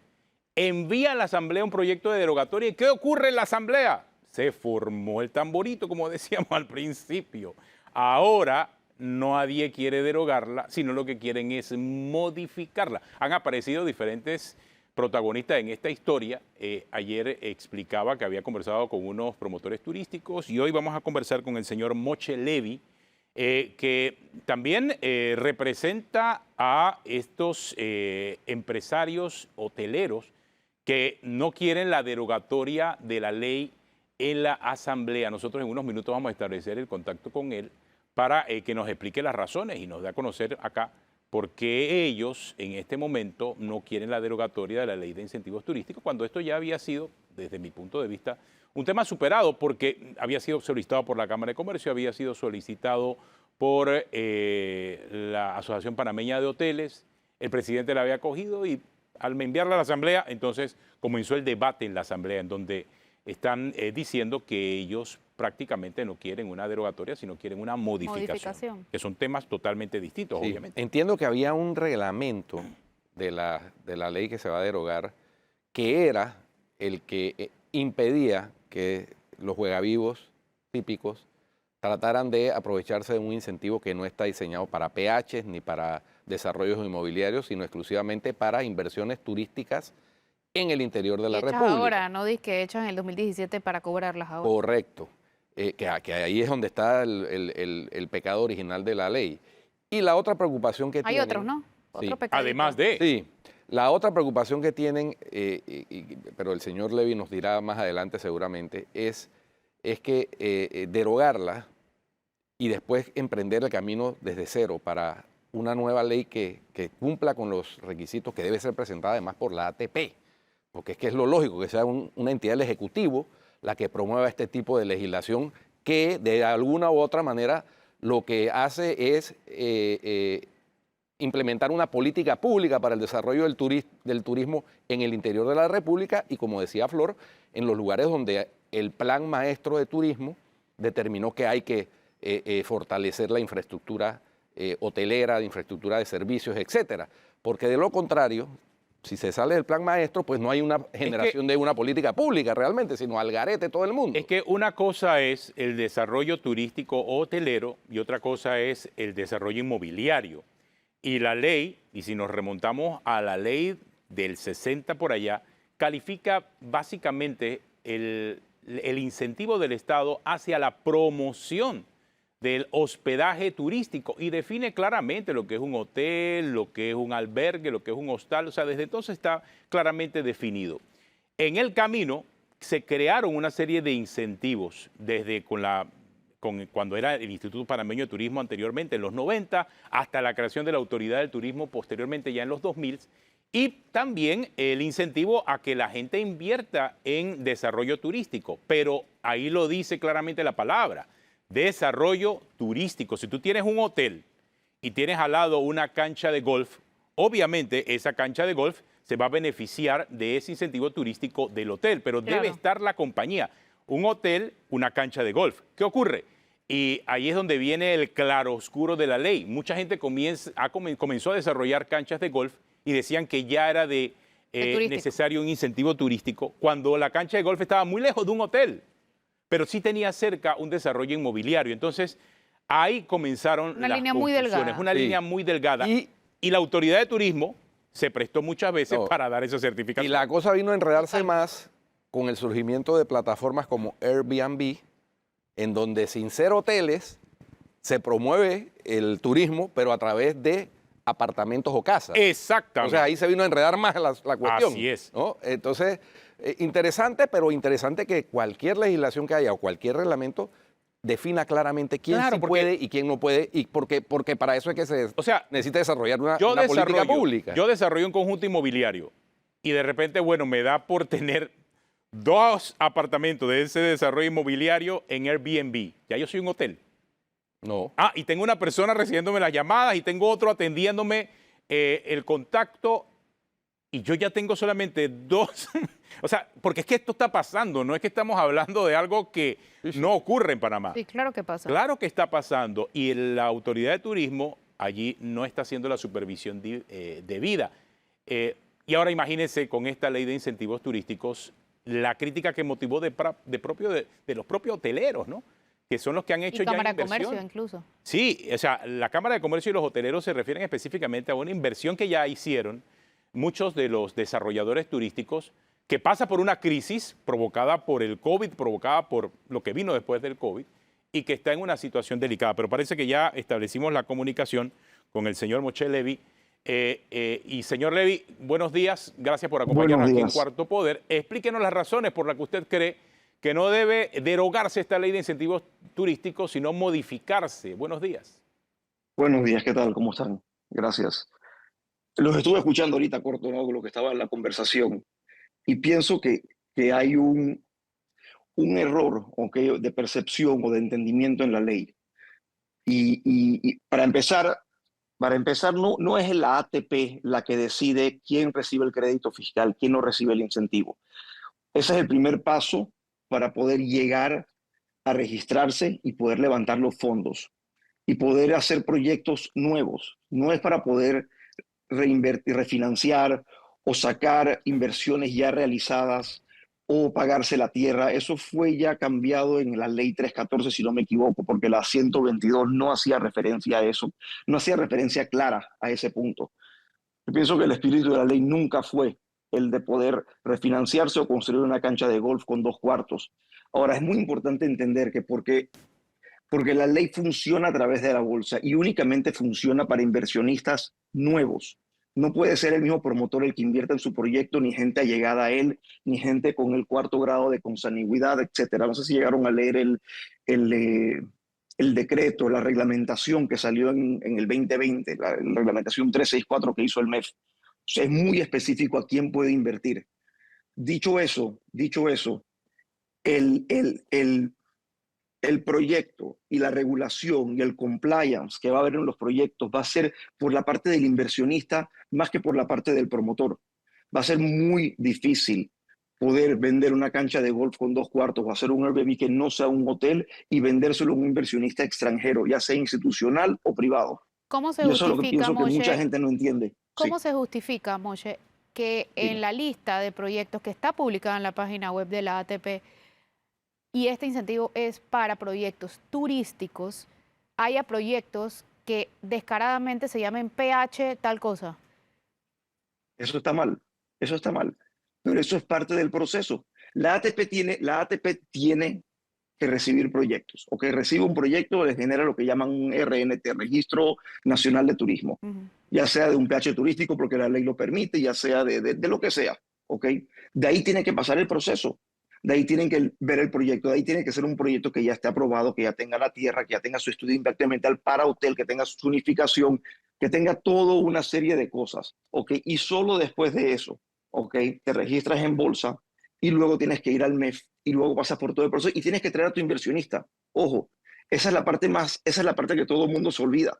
C: envía a la Asamblea un proyecto de derogatoria. ¿Y qué ocurre en la Asamblea? Se formó el tamborito, como decíamos al principio. Ahora nadie quiere derogarla, sino lo que quieren es modificarla. Han aparecido diferentes protagonistas en esta historia. Ayer explicaba que había conversado con unos promotores turísticos y hoy vamos a conversar con el señor Moche Levy, que también representa a estos empresarios hoteleros que no quieren la derogatoria de la ley en la Asamblea. Nosotros en unos minutos vamos a establecer el contacto con él para que nos explique las razones y nos dé a conocer acá por qué ellos en este momento no quieren la derogatoria de la ley de incentivos turísticos, cuando esto ya había sido, desde mi punto de vista, un tema superado, porque había sido solicitado por la Cámara de Comercio, había sido solicitado por la Asociación Panameña de Hoteles, el presidente la había acogido y al enviarla a la Asamblea, entonces comenzó el debate en la Asamblea, en donde están diciendo que ellos prácticamente no quieren una derogatoria, sino quieren una modificación. Que son temas totalmente distintos,
A: Sí,
C: obviamente.
A: entiendo que había un reglamento de la ley que se va a derogar que era el que impedía que los juegavivos típicos trataran de aprovecharse de un incentivo que no está diseñado para PHs ni para desarrollos inmobiliarios, sino exclusivamente para inversiones turísticas en el interior de la
B: Hechas
A: República.
B: ahora, no que hechas en el 2017 para cobrarlas ahora.
A: Correcto. Que ahí es donde está el pecado original de la ley. Y la otra preocupación que
B: Hay
A: tienen...
B: otros, ¿no?
A: Sí.
B: Otro pecadito.
C: Además de...
A: Sí. La otra preocupación que tienen, pero el señor Levy nos dirá más adelante seguramente, es que derogarla y después emprender el camino desde cero para una nueva ley que cumpla con los requisitos que debe ser presentada además por la ATP, porque es que es lo lógico que sea una entidad del Ejecutivo la que promueva este tipo de legislación que de alguna u otra manera lo que hace es implementar una política pública para el desarrollo del turismo en el interior de la República y, como decía Flor, en los lugares donde el plan maestro de turismo determinó que hay que fortalecer la infraestructura hotelera, de infraestructura de servicios, etcétera. Porque de lo contrario, si se sale del plan maestro, pues no hay una generación de una política pública realmente, sino al garete todo el mundo.
C: Es que una cosa es el desarrollo turístico o hotelero y otra cosa es el desarrollo inmobiliario. Y la ley, y si nos remontamos a la ley del 60 por allá, califica básicamente el incentivo del Estado hacia la promoción del hospedaje turístico y define claramente lo que es un hotel, lo que es un albergue, lo que es un hostal. O sea, desde entonces está claramente definido. En el camino se crearon una serie de incentivos desde cuando era el Instituto Panameño de Turismo anteriormente, en los 90, hasta la creación de la Autoridad del Turismo posteriormente ya en los 2000, y también el incentivo a que la gente invierta en desarrollo turístico. Pero ahí lo dice claramente la palabra, desarrollo turístico. Si tú tienes un hotel y tienes al lado una cancha de golf, obviamente esa cancha de golf se va a beneficiar de ese incentivo turístico del hotel, pero
B: Claro.
C: debe estar la compañía. Un hotel, una cancha de golf. ¿Qué ocurre? Y ahí es donde viene el claroscuro de la ley. Mucha gente comenzó a desarrollar canchas de golf y decían que ya era de
B: turístico.
C: necesario un incentivo turístico cuando la cancha de golf estaba muy lejos de un hotel, pero sí tenía cerca un desarrollo inmobiliario. Entonces, ahí comenzaron
B: Una
C: las
B: línea muy
C: confusiones,
B: delgada.
C: una
A: Sí.
C: línea muy delgada.
A: Y,
C: Y la autoridad de turismo se prestó muchas veces
A: No.
C: para dar esa
A: y
C: certificación.
A: la cosa vino a enredarse
B: Total.
A: más con el surgimiento de plataformas como Airbnb, en donde sin ser hoteles se promueve el turismo, pero a través de apartamentos o casas.
C: Exactamente.
A: O sea, ahí se vino a enredar más la cuestión.
C: Así es.
A: ¿No? Entonces, interesante, pero interesante que cualquier legislación que haya o cualquier reglamento defina claramente quién
C: Claro,
A: sí
C: porque-
A: puede y quién no puede, y porque para eso es que se
C: O sea,
A: necesita desarrollar una
C: yo
A: política
C: desarrollo,
A: pública.
C: yo desarrollo un conjunto inmobiliario y de repente, bueno, me da por tener 2 apartamentos de ese desarrollo inmobiliario en Airbnb. Ya yo soy un hotel.
A: No.
C: Ah, y tengo una persona recibiéndome las llamadas y tengo otro atendiéndome el contacto y yo ya tengo solamente 2. O sea, porque es que esto está pasando, no es que estamos hablando de algo que no ocurre en Panamá.
B: Sí, claro que pasa.
C: Claro que está pasando y la autoridad de turismo allí no está haciendo la supervisión debida. Y ahora imagínense con esta ley de incentivos turísticos la crítica que motivó de los propios hoteleros, ¿no? Que son los que han hecho
B: Y
C: ya
B: Cámara de
C: inversión.
B: Comercio incluso.
C: Sí, o sea, la Cámara de Comercio y los hoteleros se refieren específicamente a una inversión que ya hicieron muchos de los desarrolladores turísticos que pasa por una crisis provocada por el COVID, provocada por lo que vino después del COVID y que está en una situación delicada. Pero parece que ya establecimos la comunicación con el señor Moshe Levy. Y señor Levy, buenos días. Gracias por acompañarnos aquí en Cuarto Poder. Explíquenos las razones por las que usted cree que no debe derogarse esta ley de incentivos turísticos, sino modificarse. Buenos días.
D: Buenos días, ¿qué tal? ¿Cómo están? Gracias. Los estuve escuchando ahorita, corto, ¿no? Lo que estaba en la conversación. Y pienso que hay un error, ¿ok?, de percepción o de entendimiento en la ley. Y para empezar no es la ATP la que decide quién recibe el crédito fiscal, quién no recibe el incentivo. Ese es el primer paso para poder llegar a registrarse y poder levantar los fondos y poder hacer proyectos nuevos. No es para poder reinvertir, refinanciar o sacar inversiones ya realizadas o pagarse la tierra. Eso fue ya cambiado en la ley 314, si no me equivoco, porque la 122 no hacía referencia a eso, no hacía referencia clara a ese punto. Yo pienso que el espíritu de la ley nunca fue el de poder refinanciarse o construir una cancha de golf con 2 cuartos. Ahora, es muy importante entender que porque la ley funciona a través de la bolsa y únicamente funciona para inversionistas nuevos. No puede ser el mismo promotor el que invierta en su proyecto, ni gente allegada a él, ni gente con el 4º grado de consanguinidad, etcétera. No sé si llegaron a leer el decreto, la reglamentación que salió en el 2020, la reglamentación 364 que hizo el MEF. O sea, es muy específico a quién puede invertir. Dicho eso, el proyecto y la regulación y el compliance que va a haber en los proyectos va a ser por la parte del inversionista más que por la parte del promotor. Va a ser muy difícil poder vender una cancha de golf con 2 cuartos o hacer un Airbnb que no sea un hotel y vendérselo a un inversionista extranjero, ya sea institucional o privado.
B: ¿Cómo se
D: Y eso es lo que
B: justifica,
D: pienso que mucha
B: Moshe?
D: gente no entiende.
B: ¿Cómo
D: Sí.
B: se justifica, Moshe, que
D: Dime.
B: en la lista de proyectos que está publicada en la página web de la ATP y este incentivo es para proyectos turísticos, haya proyectos que descaradamente se llamen PH tal cosa?
D: Eso está mal, eso está mal. Pero eso es parte del proceso. La ATP tiene que recibir proyectos. O que recibe un proyecto, le genera lo que llaman un RNT, Registro Nacional de Turismo.
B: Ujú.
D: Ya sea de un PH turístico porque la ley lo permite, ya sea de lo que sea. ¿Ok? De ahí tiene que pasar el proceso. De ahí tienen que ver el proyecto. De ahí tiene que ser un proyecto que ya esté aprobado, que ya tenga la tierra, que ya tenga su estudio de impacto ambiental para hotel, que tenga su unificación, que tenga toda una serie de cosas. ¿Ok? Y solo después de eso, ¿ok?, te registras en bolsa y luego tienes que ir al MEF y luego pasas por todo el proceso y tienes que traer a tu inversionista. Ojo, esa es la parte que todo el mundo se olvida.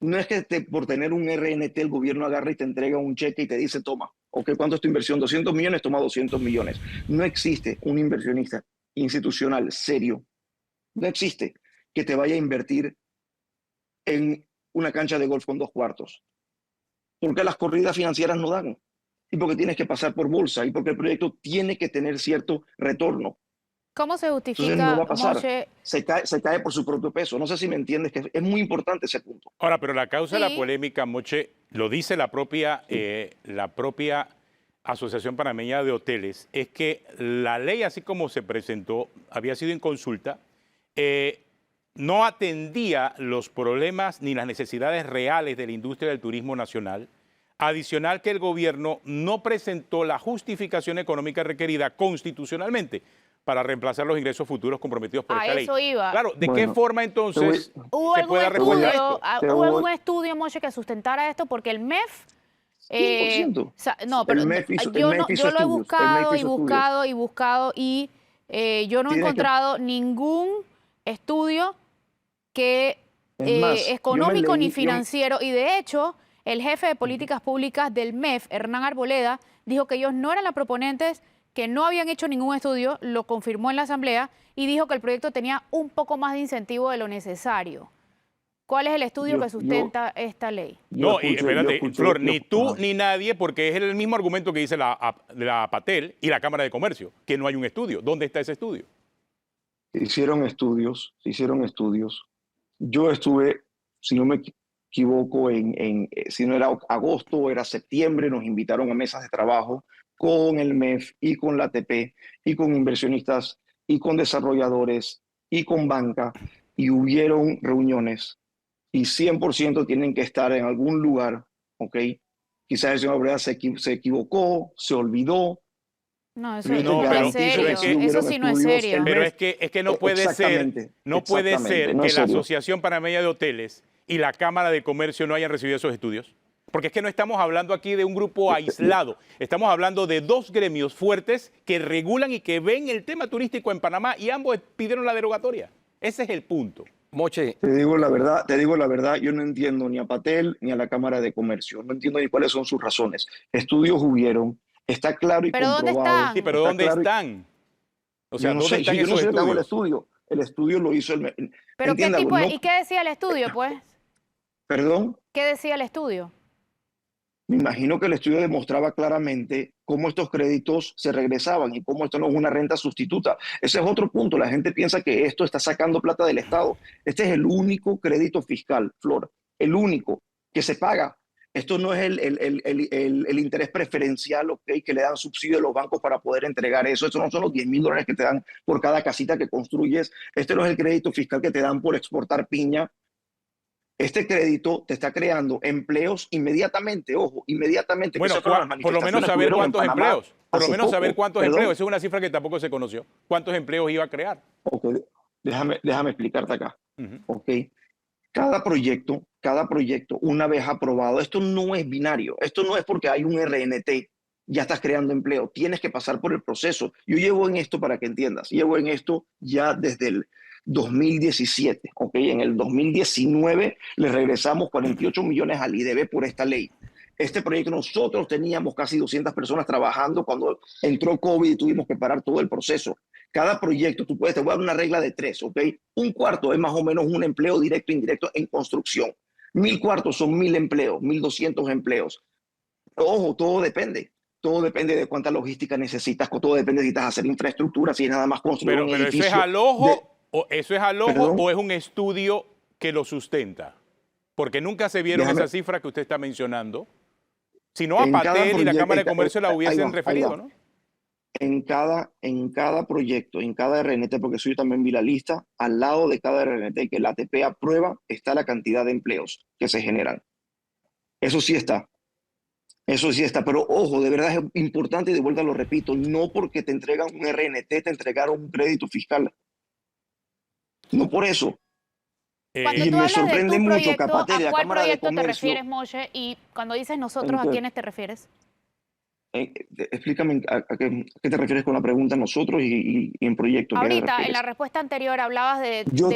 D: No es que por tener un RNT el gobierno agarra y te entrega un cheque y te dice, toma, ok, ¿cuánto es tu inversión? 200 millones, toma 200 millones. No existe un inversionista institucional serio, no existe que te vaya a invertir en una cancha de golf con 2 cuartos, porque las corridas financieras no dan. y porque tienes que pasar por bolsa y porque el proyecto tiene que tener cierto retorno.
B: ¿Cómo se
D: Entonces no va
B: justifica,
D: a pasar.
B: Moshe?
D: Se cae por su propio peso. No sé si me entiendes, que es muy importante ese punto.
C: Ahora, pero la causa de la
B: Sí.
C: polémica, Moche, lo dice la propia Asociación Panameña de Hoteles, es que la ley, así como se presentó, había sido en consulta, no atendía los problemas ni las necesidades reales de la industria del turismo nacional. Adicional que el gobierno no presentó la justificación económica requerida constitucionalmente para reemplazar los ingresos futuros comprometidos por
B: A
C: esta ley.
B: eso iba.
C: Claro, ¿de qué
D: Bueno,
C: forma entonces
B: ¿Hubo
C: se
B: algún
C: puede responder a
B: estudio,
C: esto?
D: Te
B: ¿hubo
D: voy-
B: algún estudio, Moshe, que sustentara esto? Porque el MEF,
D: 100%.
B: no, pero
D: El MEF hizo
B: yo lo he
D: estudios. El MEF
B: buscado y
D: hizo
B: buscado y buscado y yo no he
D: Tienes que-
B: encontrado ningún estudio que
D: Es más,
B: económico ni financiero. Y de hecho, el jefe de políticas públicas del MEF, Hernán Arboleda, dijo que ellos no eran los proponentes, que no habían hecho ningún estudio, lo confirmó en la asamblea y dijo que el proyecto tenía un poco más de incentivo de lo necesario. ¿Cuál es el estudio que sustenta esta ley?
C: No, y espérate, Flor, ni tú ni nadie, porque es el mismo argumento que dice la Patel y la Cámara de Comercio, que no hay un estudio. ¿Dónde está ese estudio?
D: Se hicieron estudios. Yo estuve, si no me equivoco, si no era agosto o era septiembre, nos invitaron a mesas de trabajo con el MEF y con la ATP y con inversionistas y con desarrolladores y con banca, y hubieron reuniones y 100% tienen que estar en algún lugar, ¿ok? Quizás el señor Abreu se equivocó, se olvidó.
B: No, eso
D: Yo te
C: No,
B: no
C: pero
B: es
D: garantizo
B: serio.
C: es que-
B: Eso sí no es
D: estudios,
B: serio.
D: el
C: Pero
D: MEF,
C: es que no puede ser,
D: exactamente,
C: no puede
D: exactamente,
C: ser
D: no
C: que
D: es
C: la
D: serio.
C: Asociación Panameña de Hoteles y la Cámara de Comercio no hayan recibido esos estudios. Porque es que no estamos hablando aquí de un grupo aislado, estamos hablando de dos gremios fuertes que regulan y que ven el tema turístico en Panamá y ambos pidieron la derogatoria. Ese es el punto.
A: Moche,
D: Te digo la verdad, yo no entiendo ni a Patel ni a la Cámara de Comercio, no entiendo ni cuáles son sus razones. Estudios hubieron, está claro y
B: ¿Pero dónde
D: comprobado.
B: están?
C: Sí, pero
D: está
C: ¿dónde
D: claro y-
C: están? O sea,
D: yo no
C: ¿dónde
D: sé,
C: están
D: yo no
C: esos
D: sé dónde hago el
C: estudios?
D: estudio. El estudio lo hizo
B: ¿Pero qué
D: entienda
B: tipo
D: algo,
B: ¿Y qué decía el estudio, pues?
D: perdón,
B: ¿Qué decía el estudio?
D: me imagino que el estudio demostraba claramente cómo estos créditos se regresaban y cómo esto no es una renta sustituta. Ese es otro punto. La gente piensa que esto está sacando plata del Estado. Este es el único crédito fiscal, Flor, el único que se paga. Esto no es el interés preferencial, ¿ok?, que le dan subsidio a los bancos para poder entregar eso. Eso no son los $10,000 que te dan por cada casita que construyes. Este no es el crédito fiscal que te dan por exportar piña. Este crédito te está creando empleos inmediatamente, ojo, inmediatamente.
C: Bueno,
D: que esas fueron las
C: por lo menos
D: manifestaciones que
C: saber
D: hubieron en
C: cuántos
D: Panamá
C: empleos. Por lo
D: hace
C: menos saber
D: poco.
C: cuántos
D: Perdón.
C: empleos. Esa es una cifra que tampoco se conoció. ¿Cuántos empleos iba a crear?
D: Ok, déjame explicarte acá.
C: Ujú.
D: Ok, cada proyecto, una vez aprobado, esto no es binario. Esto no es porque hay un RNT, ya estás creando empleo. Tienes que pasar por el proceso. Yo llevo en esto, para que entiendas, llevo en esto ya desde el 2017. Ok, en el 2019 le regresamos 48 millones al IDB por esta ley. Este proyecto nosotros teníamos casi 200 personas trabajando cuando entró COVID y tuvimos que parar todo el proceso. Cada proyecto, te voy a dar una regla de 3, ¿ok? Un cuarto es más o menos un empleo directo e indirecto en construcción. 1,000 cuartos son 1,000 empleos, 1,200 empleos. Ojo, todo depende. Todo depende de cuánta logística necesitas, todo depende de si necesitas hacer infraestructura, si es nada más construir un
C: Pero
D: edificio.
C: ¿eso es al ojo
D: Perdón.
C: o es un estudio que lo sustenta? Porque nunca se vieron
D: Déjame-
C: esas cifras que usted está mencionando. Si no, a
D: En cada
C: Patel y la
D: proyecto-
C: Cámara de Comercio la
D: ahí
C: hubiesen
D: va.
C: referido, ¿no?
D: En cada proyecto, en cada RNT, porque yo también vi la lista, al lado de cada RNT que la ATP aprueba está la cantidad de empleos que se generan. Eso sí está. Eso sí está, pero ojo, de verdad es importante y de vuelta lo repito, no porque te entregan un RNT te entregaron un crédito fiscal. No por eso.
B: Cuando
D: Y
B: tú
D: me
B: hablas de
D: sorprende
B: tu
D: mucho que
B: proyecto,
D: aparte de
B: ¿a
D: la
B: cuál
D: Cámara de
B: proyecto te
D: Comercio,
B: refieres, Moshe? Y cuando dices nosotros,
D: ¿en
B: ¿a
D: qué?
B: quiénes te refieres?
D: Explícame a qué te refieres con la pregunta nosotros y en proyecto, ¿a qué te
B: Ahorita, en
D: refieres?
B: la respuesta anterior, hablabas de...
D: Yo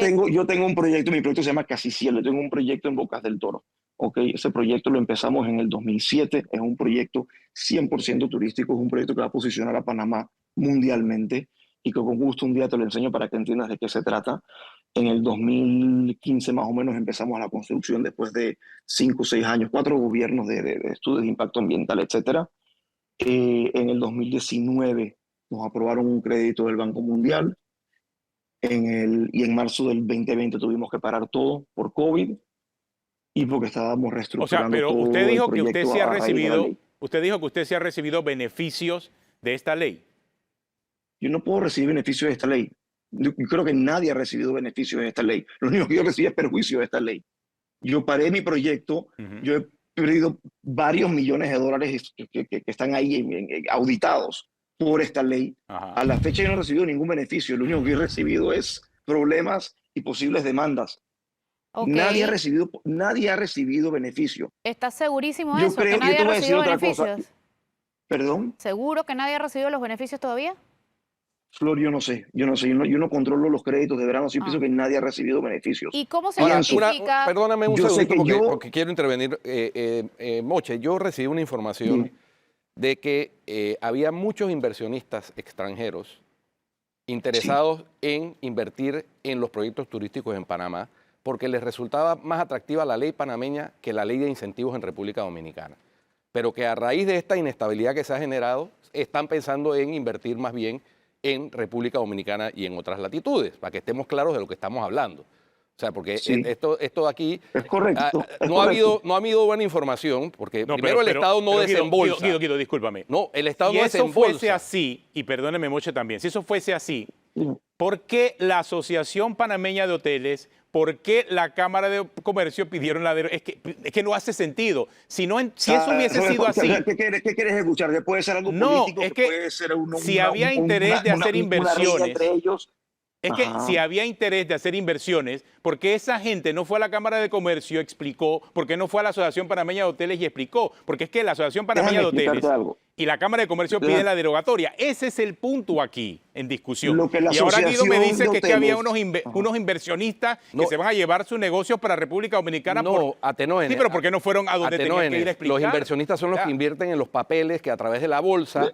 D: tengo un proyecto, mi proyecto se llama Casi Cielo, tengo un proyecto en Bocas del Toro. Okay, ese proyecto lo empezamos en el 2007, es un proyecto 100% turístico, es un proyecto que va a posicionar a Panamá mundialmente y que con gusto un día te lo enseño para que entiendas de qué se trata. En el 2015 más o menos empezamos la construcción después de 5 o 6 años, 4 gobiernos de estudios de impacto ambiental, etcétera. En el 2019 nos aprobaron un crédito del Banco Mundial. Y en marzo del 2020 tuvimos que parar todo por COVID y porque estábamos
C: O sea,
D: reestructurando
C: pero
D: todo
C: usted
D: el
C: dijo que
D: proyecto
C: usted sí ha
D: a raíz de la
C: recibido,
D: ley.
C: usted dijo que usted sí ha recibido beneficios de esta ley.
D: Yo no puedo recibir beneficios de esta ley. Yo creo que nadie ha recibido beneficios de esta ley. Lo único que yo recibí es perjuicio de esta ley. Yo paré mi proyecto, yo he perdido varios millones de dólares que están ahí auditados por esta ley.
C: Ajá.
D: A la fecha yo no he recibido ningún beneficio. Lo único que he recibido es problemas y posibles demandas.
B: Ok.
D: Nadie ha recibido beneficio.
B: ¿Estás segurísimo de
D: Yo
B: eso?
D: creo,
B: ¿Que nadie
D: yo te
B: ha
D: voy a decir
B: recibido
D: otra cosa.
B: beneficios?
D: Perdón,
B: ¿Seguro que nadie ha recibido los beneficios todavía?
D: Flor, yo no sé. Yo no controlo los créditos de verano. Yo pienso que nadie ha recibido beneficios.
B: ¿Y cómo se
A: Ahora,
B: justifica?
A: perdóname un
D: Yo sé
A: segundito
D: que
A: porque quiero intervenir. Moche, yo recibí una información
D: Dime.
A: de que había muchos inversionistas extranjeros interesados en invertir en los proyectos turísticos en Panamá porque les resultaba más atractiva la ley panameña que la ley de incentivos en República Dominicana. Pero que a raíz de esta inestabilidad que se ha generado, están pensando en invertir más bien en República Dominicana y en otras latitudes, para que estemos claros de lo que estamos hablando. O sea, porque
D: Sí.
A: esto de aquí...
D: Es correcto.
A: no ha habido buena información, porque
C: No,
A: primero el Estado no desembolsa.
C: Guido, discúlpame.
A: No, el Estado
C: Si
A: no
C: eso
A: desembolsa.
C: fuese así, y perdóneme Moche también, si eso fuese así,
D: Dime.
C: ¿por qué la Asociación Panameña de Hoteles, por qué la Cámara de Comercio pidieron la derogación? Es que no hace sentido. Si eso hubiese sido así...
D: ¿Qué quieres escuchar? ¿Que puede ser algo
C: No,
D: político?
C: es que
D: puede ser
C: si había interés de hacer
D: una riña
C: inversiones...
D: entre ellos.
C: Es que
D: Ajá.
C: si había interés de hacer inversiones, ¿por qué esa gente no fue a la Cámara de Comercio, explicó? ¿Por qué no fue a la Asociación Panameña de Hoteles y explicó? Porque es que la Asociación Panameña de
D: Déjame
C: Hoteles
D: explicarte algo.
C: y la Cámara de Comercio piden la derogatoria. Ese es el punto aquí en discusión.
D: Lo que la
C: Y ahora Guido me dice
D: Asociación de
C: que había
D: Hoteles-
C: unos inversionistas
A: No.
C: que se van a llevar sus negocios para República Dominicana.
A: No, Atenógenes.
C: Sí, pero ¿por qué no fueron a donde tenían que ir a
A: Atenógenes.
C: explicar?
A: Los inversionistas son los
C: Ya.
A: que invierten en los papeles que a través de la bolsa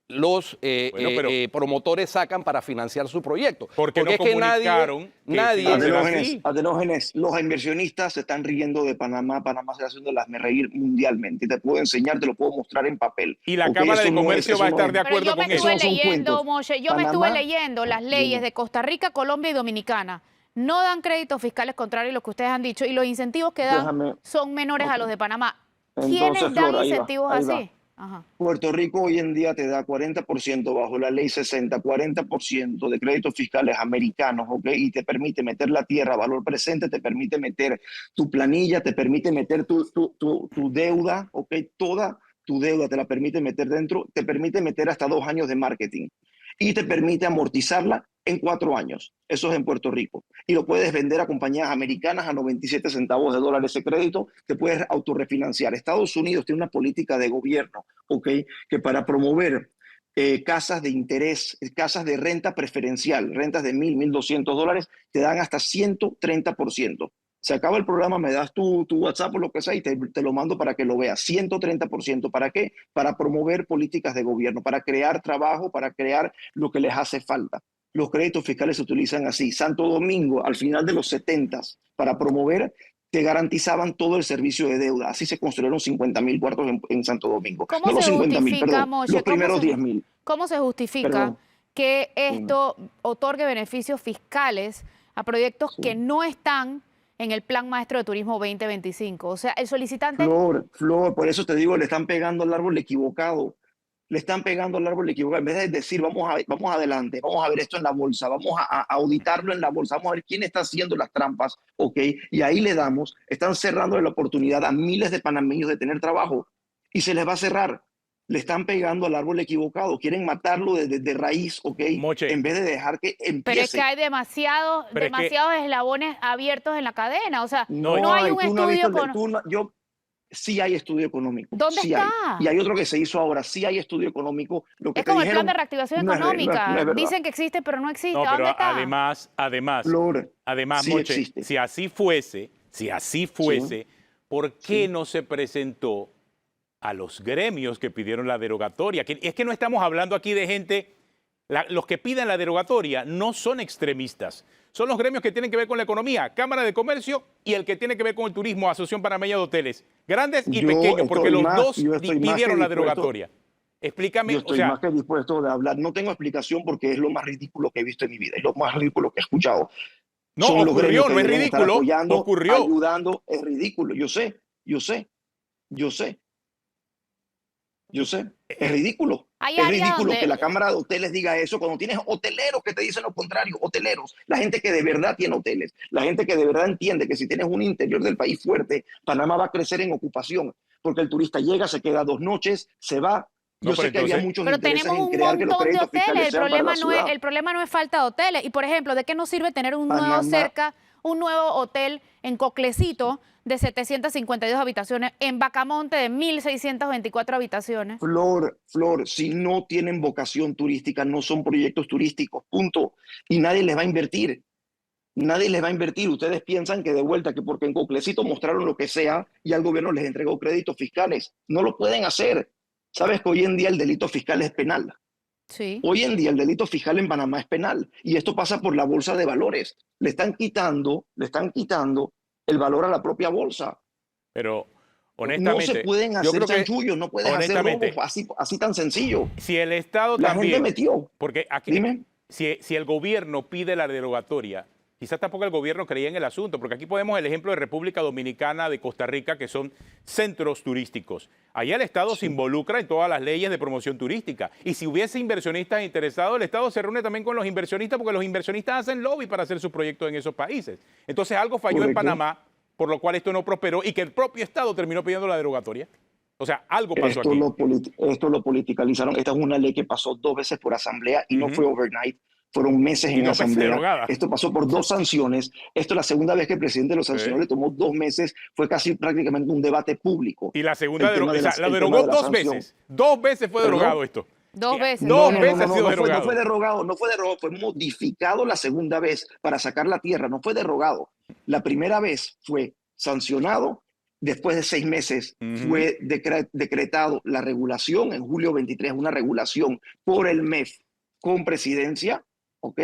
A: los
C: Bueno, pero-
A: promotores sacan para financiar su proyecto.
C: ¿Por qué no
A: Porque es que
C: comunicaron que
A: nadie
C: iba a ser
D: Atenógenes,
C: así?
D: Atenógenes, los inversionistas se están riendo de Panamá. Panamá se está haciendo las reír mundialmente. Te puedo enseñar, te lo puedo mostrar en papel.
C: Y la
D: Ok,
C: Cámara
D: eso
C: de
D: no es-
C: Comercio
D: eso
C: va a
D: no
C: estar
D: es-
C: de
B: Pero
C: acuerdo
B: yo me
C: con eso.
B: estuve
D: Esos son
B: leyendo,
D: cuentos.
B: Moshe, yo me estuve
D: Panamá-
B: leyendo las leyes de Costa Rica, Colombia y Dominicana. No dan créditos fiscales contrarios a lo que ustedes han dicho y los incentivos que dan
D: Déjame-
B: son menores a los de Panamá.
D: Entonces,
B: ¿Quiénes dan
D: Flor, ahí va,
B: incentivos
D: ahí va.
B: así? Ajá.
D: Puerto Rico hoy en día te da 40% bajo la ley 60, 40% de créditos fiscales americanos, ¿ok? Y te permite meter la tierra a valor presente, te permite meter tu planilla, te permite meter tu deuda, ¿ok? Toda tu deuda te la permite meter dentro, te permite meter hasta 2 años de marketing y te permite amortizarla en 4 años. Eso es en Puerto Rico. Y lo puedes vender a compañías americanas a 97 centavos de dólar ese crédito, te puedes autorrefinanciar. Estados Unidos tiene una política de gobierno, ¿ok? Que para promover casas de interés, casas de renta preferencial, rentas de $1,200, te dan hasta 130%. Se acaba el programa, me das tu WhatsApp o lo que sea y te lo mando para que lo veas. 130%. ¿Para qué? Para promover políticas de gobierno, para crear trabajo, para crear lo que les hace falta. Los créditos fiscales se utilizan así. Santo Domingo, al final de los 70s, para promover, te garantizaban todo el servicio de deuda. Así se construyeron 50.000 cuartos en Santo Domingo.
B: ¿Cómo
D: No los
B: se
D: 50.000,
B: justifica,
D: perdón,
B: Moshe?
D: los
B: ¿Cómo
D: primeros
B: se-
D: 10.000.
B: ¿Cómo se justifica
D: Perdón.
B: que esto otorgue beneficios fiscales a proyectos que no están en el Plan Maestro de Turismo 2025? O sea, el solicitante...
D: Flor, por eso te digo, le están pegando al árbol equivocado. Le están pegando al árbol equivocado. En vez de decir, vamos adelante, vamos a ver esto en la bolsa, vamos a auditarlo en la bolsa, vamos a ver quién está haciendo las trampas, ¿ok? Y ahí le damos, están cerrando la oportunidad a miles de panameños de tener trabajo y se les va a cerrar. Le están pegando al árbol equivocado, quieren matarlo de raíz, ¿ok?
C: Moche.
D: En vez de dejar que empiece.
B: Pero es que hay demasiados
C: Pero es que-
B: eslabones abiertos en la cadena. O sea,
C: No,
B: no hay un
D: tú no has
B: estudio
D: visto el de-
B: con...
D: tú no- yo sí hay estudio económico.
B: ¿Dónde
D: sí
B: está?
D: hay. Y hay otro que se hizo ahora, sí hay estudio económico. Lo que
B: Es
D: te
B: como el
D: dijeron
B: plan de reactivación
D: no es
B: económica.
D: verdad.
B: Dicen que existe, pero no existe.
C: No,
B: ¿Dónde
C: pero
B: está?
C: además,
D: Flor, sí
C: Moche,
D: existe.
C: si así fuese, ¿por qué no se presentó a los gremios que pidieron la derogatoria? Es que no estamos hablando aquí de gente, los que piden la derogatoria no son extremistas, son los gremios que tienen que ver con la economía, Cámara de Comercio y el que tiene que ver con el turismo, Asociación Panameña de Hoteles, grandes y
D: Yo
C: pequeños, porque
D: estoy
C: los
D: más-
C: dos
D: yo estoy más que
C: pidieron la
D: dispuesto.
C: derogatoria. Explícame,
D: Yo
C: o
D: estoy
C: sea,
D: más que dispuesto de hablar. No tengo explicación porque es lo más ridículo que he visto en mi vida. Es lo más ridículo que he escuchado.
C: no,
D: Son los gremios
C: ocurrió,
D: que
C: no es
D: deberían estar
C: ridículo,
D: apoyando,
C: ocurrió.
D: ayudando. Es ridículo. Yo sé, yo sé, yo sé, yo sé. Es
C: Eh,
D: ridículo.
B: Hay
D: Es
B: áreas
D: ridículo que
B: donde,
D: la Cámara de Hoteles diga eso cuando tienes hoteleros que te dicen lo contrario. Hoteleros, la gente que de verdad tiene hoteles, la gente que de verdad entiende que si tienes un interior del país fuerte, Panamá va a crecer en ocupación, porque el turista llega, se queda 2 noches, se va.
C: no,
D: Yo
C: pero
D: sé que había
C: entonces,
D: muchos
B: pero
D: intereses
B: tenemos
D: en
B: un
D: crear que los
B: montón de
D: créditos
B: hoteles.
D: fiscales sean para la ciudad.
B: El problema no es falta de hoteles. Y por ejemplo, ¿de qué nos sirve tener
D: Panamá,
B: un nuevo hotel en Coclecito de 752 habitaciones, en Bacamonte de 1.624 habitaciones?
D: Flor, si no tienen vocación turística, no son proyectos turísticos, punto. Y nadie les va a invertir. Nadie les va a invertir. Ustedes piensan que de vuelta, que porque en Coclecito mostraron lo que sea y al gobierno les entregó créditos fiscales. No lo pueden hacer. Sabes que hoy en día el delito fiscal es penal.
B: Sí.
D: Hoy en día el delito fiscal en Panamá es penal. Y esto pasa por la bolsa de valores. Le están quitando el valor a la propia bolsa.
C: pero
D: No se
C: honestamente,
D: pueden
C: yo
D: hacer
C: creo que,
D: chanchullos, no puedes hacer robos
C: honestamente,
D: así, así tan sencillo.
C: si el Estado
D: La gente
C: también,
D: metió.
C: porque aquí,
D: Dime.
C: si el gobierno pide la derogatoria, quizás tampoco el gobierno creía en el asunto, porque aquí podemos el ejemplo de República Dominicana, de Costa Rica, que son centros turísticos. Allá el Estado se involucra en todas las leyes de promoción turística. Y si hubiese inversionistas interesados, el Estado se reúne también con los inversionistas, porque los inversionistas hacen lobby para hacer sus proyectos en esos países. Entonces algo falló en
D: Correcto.
C: Panamá, por lo cual esto no prosperó y que el propio Estado terminó pidiendo la derogatoria. O sea, algo pasó aquí.
D: Esto lo politicalizaron. Esta es una ley que pasó 2 veces por asamblea y no
C: Ujú.
D: fue overnight. Fueron meses
C: Y
D: en
C: 2 veces
D: asamblea.
C: derogada.
D: Esto pasó por 2 sanciones. Esto es la segunda vez que el presidente lo sancionó. Le tomó 2 meses. Fue casi prácticamente un debate público.
C: Y la segunda,
D: El tema de
C: la
D: el
C: derogó
D: tema de la
C: 2
D: sanción.
C: veces. 2 veces fue
D: ¿Perdón?
C: derogado esto.
B: Dos veces.
C: Dos
B: fue
C: veces
B: derogado.
C: ha sido
D: no fue
C: derogado.
D: derogado, no fue derogado, fue modificado la segunda vez para sacar la tierra, no fue derogado. La primera vez fue sancionado, después de 6 meses fue decretado la regulación en julio 23, una regulación por el MEF con presidencia, ¿ok?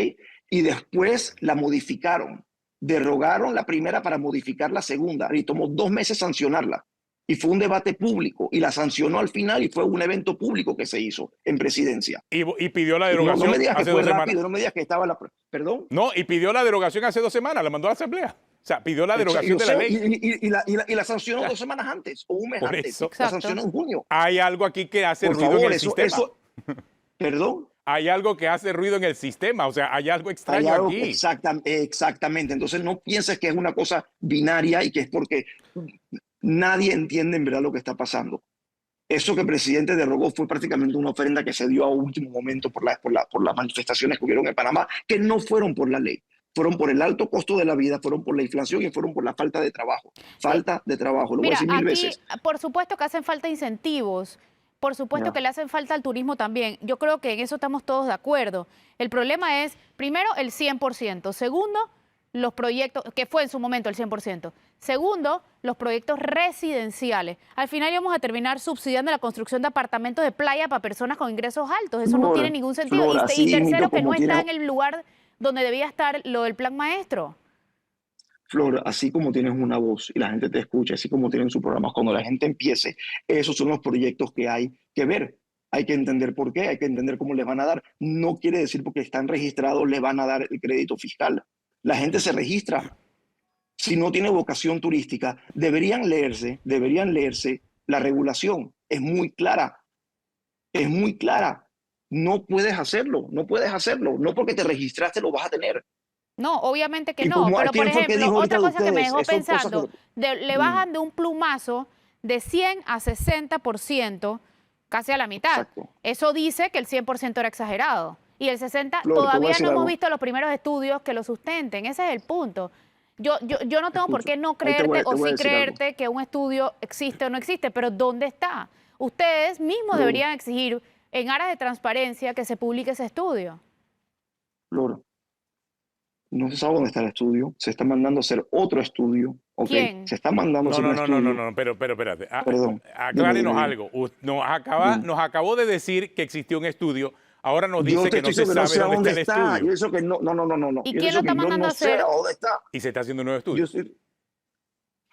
D: Y después la modificaron, derogaron la primera para modificar la segunda y tomó 2 meses sancionarla. Y fue un debate público y la sancionó al final y fue un evento público que se hizo en presidencia.
C: Y pidió la
D: No, no
C: derogación
D: me digas que
C: hace
D: fue
C: 2 semanas.
D: rápido, no me digas que estaba la... ¿Perdón?
C: No, y pidió la derogación hace 2 semanas, la mandó a la Asamblea. O sea, pidió la derogación
D: Yo
C: de la
D: sé,
C: ley.
D: y la sancionó 2 semanas antes o un mes
C: Por
D: antes.
C: eso.
D: La
B: Exacto.
D: sancionó en junio.
C: Hay algo aquí que hace
D: Por
C: ruido
D: favor,
C: en el sistema.
D: ¿Perdón?
C: Hay algo que hace ruido en el sistema. O sea, hay algo
D: Hay
C: extraño
D: algo
C: aquí.
D: exactamente. Entonces no pienses que es una cosa binaria y que es porque nadie entiende en verdad lo que está pasando. Eso que el presidente derogó fue prácticamente una ofrenda que se dio a último momento por las manifestaciones que hubieron en Panamá, que no fueron por la ley, fueron por el alto costo de la vida, fueron por la inflación y fueron por la falta de trabajo. Falta de trabajo, lo voy a
B: Mira,
D: decir 1000
B: aquí,
D: veces.
B: por supuesto que hacen falta incentivos, por supuesto
D: Ya.
B: que le hacen falta al turismo también. Yo creo que en eso estamos todos de acuerdo. El problema es, primero, el 100%. Segundo, los proyectos, que fue en su momento el 100%. Segundo, los proyectos residenciales. Al final íbamos a terminar subsidiando la construcción de apartamentos de playa para personas con ingresos altos. Eso no
D: Flor,
B: tiene ningún sentido.
D: Flor,
B: Y
D: así
B: tercero,
D: mismo
B: que no
D: como
B: está
D: tienes,
B: en el lugar donde debía estar lo del plan maestro.
D: Flor, así como tienes una voz y la gente te escucha, así como tienen sus programas, cuando la gente empiece, esos son los proyectos que hay que ver. Hay que entender por qué, hay que entender cómo les van a dar. No quiere decir porque están registrados les van a dar el crédito fiscal. La gente se registra. Si no tiene vocación turística, deberían leerse la regulación. Es muy clara, es muy clara. No puedes hacerlo, no puedes hacerlo. No porque te registraste lo vas a tener.
B: No, obviamente que
D: Y
B: no,
D: como
B: pero por
D: quién fue que
B: ejemplo,
D: dijo ahorita
B: otra
D: de
B: cosa que me
D: ustedes,
B: dejó
D: eso son cosas
B: pensando, le bajan de un plumazo de 100 a 60%, casi a la mitad.
D: Exacto.
B: Eso dice que el 100% era exagerado. Y el 60%
D: Flor, te voy a
B: todavía
D: decir
B: no hemos
D: algo.
B: visto los primeros estudios que lo sustenten. Ese es el punto. Yo no tengo por
D: Escucha,
B: qué no
D: ahí te
B: creerte
D: voy a
B: o sí
D: decir algo.
B: creerte que un estudio existe o no existe, pero ¿dónde está? Ustedes mismos
D: Flor.
B: deberían exigir, en aras de transparencia, que se publique ese estudio.
D: Flor, no se sabe dónde está el estudio. Se está mandando a hacer otro estudio. ¿Ok?
B: ¿Quién?
D: Se está mandando a hacer un estudio.
C: pero espérate.
D: Perdón.
C: Aclárenos
D: Dime.
C: algo. Nos
D: Dime.
C: acabó de decir que existió un estudio. Ahora nos
D: Yo
C: dice
D: te
C: que no
D: estoy
C: se
D: diciendo que no
C: sabe
D: sé a
C: dónde
D: dónde
C: está el
D: está. Yo
C: estudio.
D: eso que no.
B: ¿Y
D: Yo
B: quién
D: eso
B: lo
D: que
B: está
D: yo
B: mandando
D: no
B: a
D: sé
B: hacer?
D: a dónde está.
C: Y se está haciendo un nuevo estudio.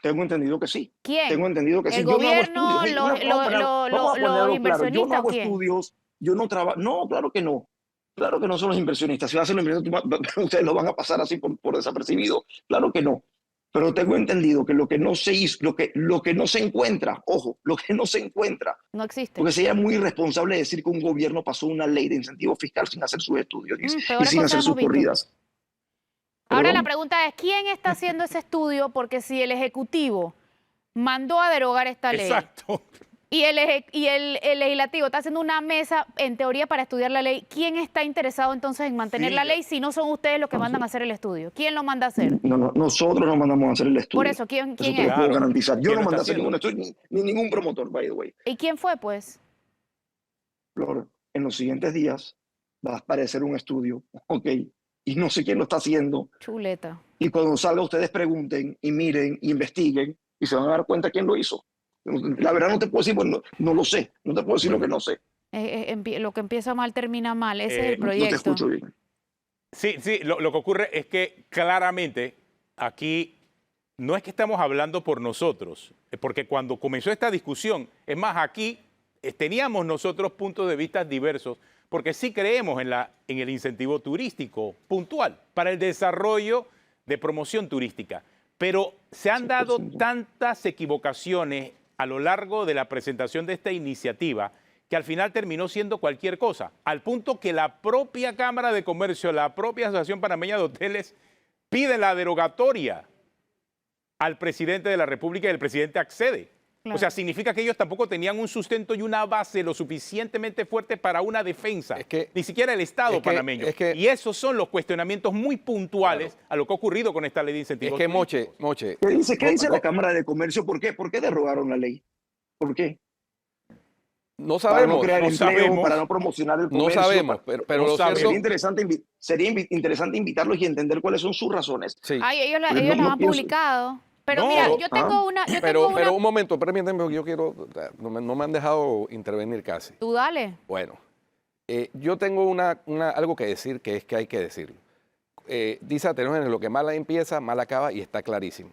D: Tengo entendido que sí.
B: ¿Quién?
D: Tengo entendido que sí.
B: ¿El
D: Yo no hago
B: gobierno,
D: estudios. Vamos a ponerlo claro. Yo no
B: los inversionistas
D: hago
B: o quién?
D: estudios, yo no trabajo. No, claro que no. Claro que no son los inversionistas. Si hacen los inversionistas, ustedes lo van a pasar así por desapercibido. Claro que no. Pero tengo entendido que lo que no se hizo, lo que no se encuentra, ojo, lo que no se encuentra,
B: No existe.
D: porque sería muy irresponsable decir que un gobierno pasó una ley de incentivo fiscal sin hacer sus estudios y
B: Peores
D: sin
B: cosas
D: hacer sus
B: hemos visto.
D: corridas.
B: Ahora
D: ¿Perdón?
B: la pregunta es, ¿quién está haciendo ese estudio? Porque si el Ejecutivo mandó a derogar esta ley
C: Exacto.
B: y el Legislativo está haciendo una mesa, en teoría, para estudiar la ley, ¿quién está interesado entonces en mantener
C: Sí,
B: la ley si no son ustedes los que mandan a hacer el estudio? ¿Quién lo manda a hacer?
D: No, nosotros no mandamos a hacer el estudio.
B: Por eso, ¿quién
D: Eso te lo
B: es?
D: puedo
C: Claro.
D: garantizar. Yo
C: ¿Quién
D: no
C: lo
D: mandé a
C: está
D: hacer ningún estudio, ni ningún promotor, by the way.
B: ¿Y quién fue, pues?
D: Flor, en los siguientes días va a aparecer un estudio, ok, y no sé quién lo está haciendo.
B: Chuleta.
D: Y cuando salga, ustedes pregunten y miren, y investiguen, y se van a dar cuenta quién lo hizo. La verdad no te puedo decir, pues no lo sé. No te puedo decir lo que no sé.
B: Lo que empieza mal termina mal. Ese es el
D: No te
B: proyecto.
D: escucho bien.
C: Sí, lo que ocurre es que claramente aquí no es que estamos hablando por nosotros, porque cuando comenzó esta discusión, es más, aquí teníamos nosotros puntos de vista diversos, porque sí creemos en el incentivo turístico puntual para el desarrollo de promoción turística, pero se han dado
D: 100%.
C: tantas equivocaciones a lo largo de la presentación de esta iniciativa que al final terminó siendo cualquier cosa, al punto que la propia Cámara de Comercio, la propia Asociación Panameña de Hoteles, pide la derogatoria al presidente de la República y el presidente accede.
B: Claro.
C: O sea, significa que ellos tampoco tenían un sustento y una base lo suficientemente fuerte para una defensa.
A: Es que-
C: ni siquiera el Estado panameño. Y esos son los cuestionamientos muy puntuales a lo que ha ocurrido con esta ley de
A: Es
C: incentivos
A: que,
C: turísticos.
A: Moche,
D: ¿Qué dice la Cámara de Comercio? ¿Por qué? ¿Por qué derrogaron la ley? ¿Por qué?
A: no
D: Para no
A: sabemos,
D: crear
C: no
D: empleo,
C: sabemos.
D: para no promocionar el
A: no
D: comercio.
A: sabemos, pero
C: no
A: lo
C: sabemos.
A: cierto...
D: Sería interesante invitarlos y entender cuáles son sus razones.
A: Sí.
B: Ay, ellos
D: Pero
B: las
D: no
B: han
D: pienso-
B: publicado. Pero
C: No,
B: mira, yo tengo una...
A: Pero un momento, permítanme, porque yo quiero... No me han dejado intervenir casi.
B: Tú dale.
A: Bueno, yo tengo algo que decir, que es que hay que decirlo. Dice Atenógenes, lo que mal empieza, mal acaba, y está clarísimo.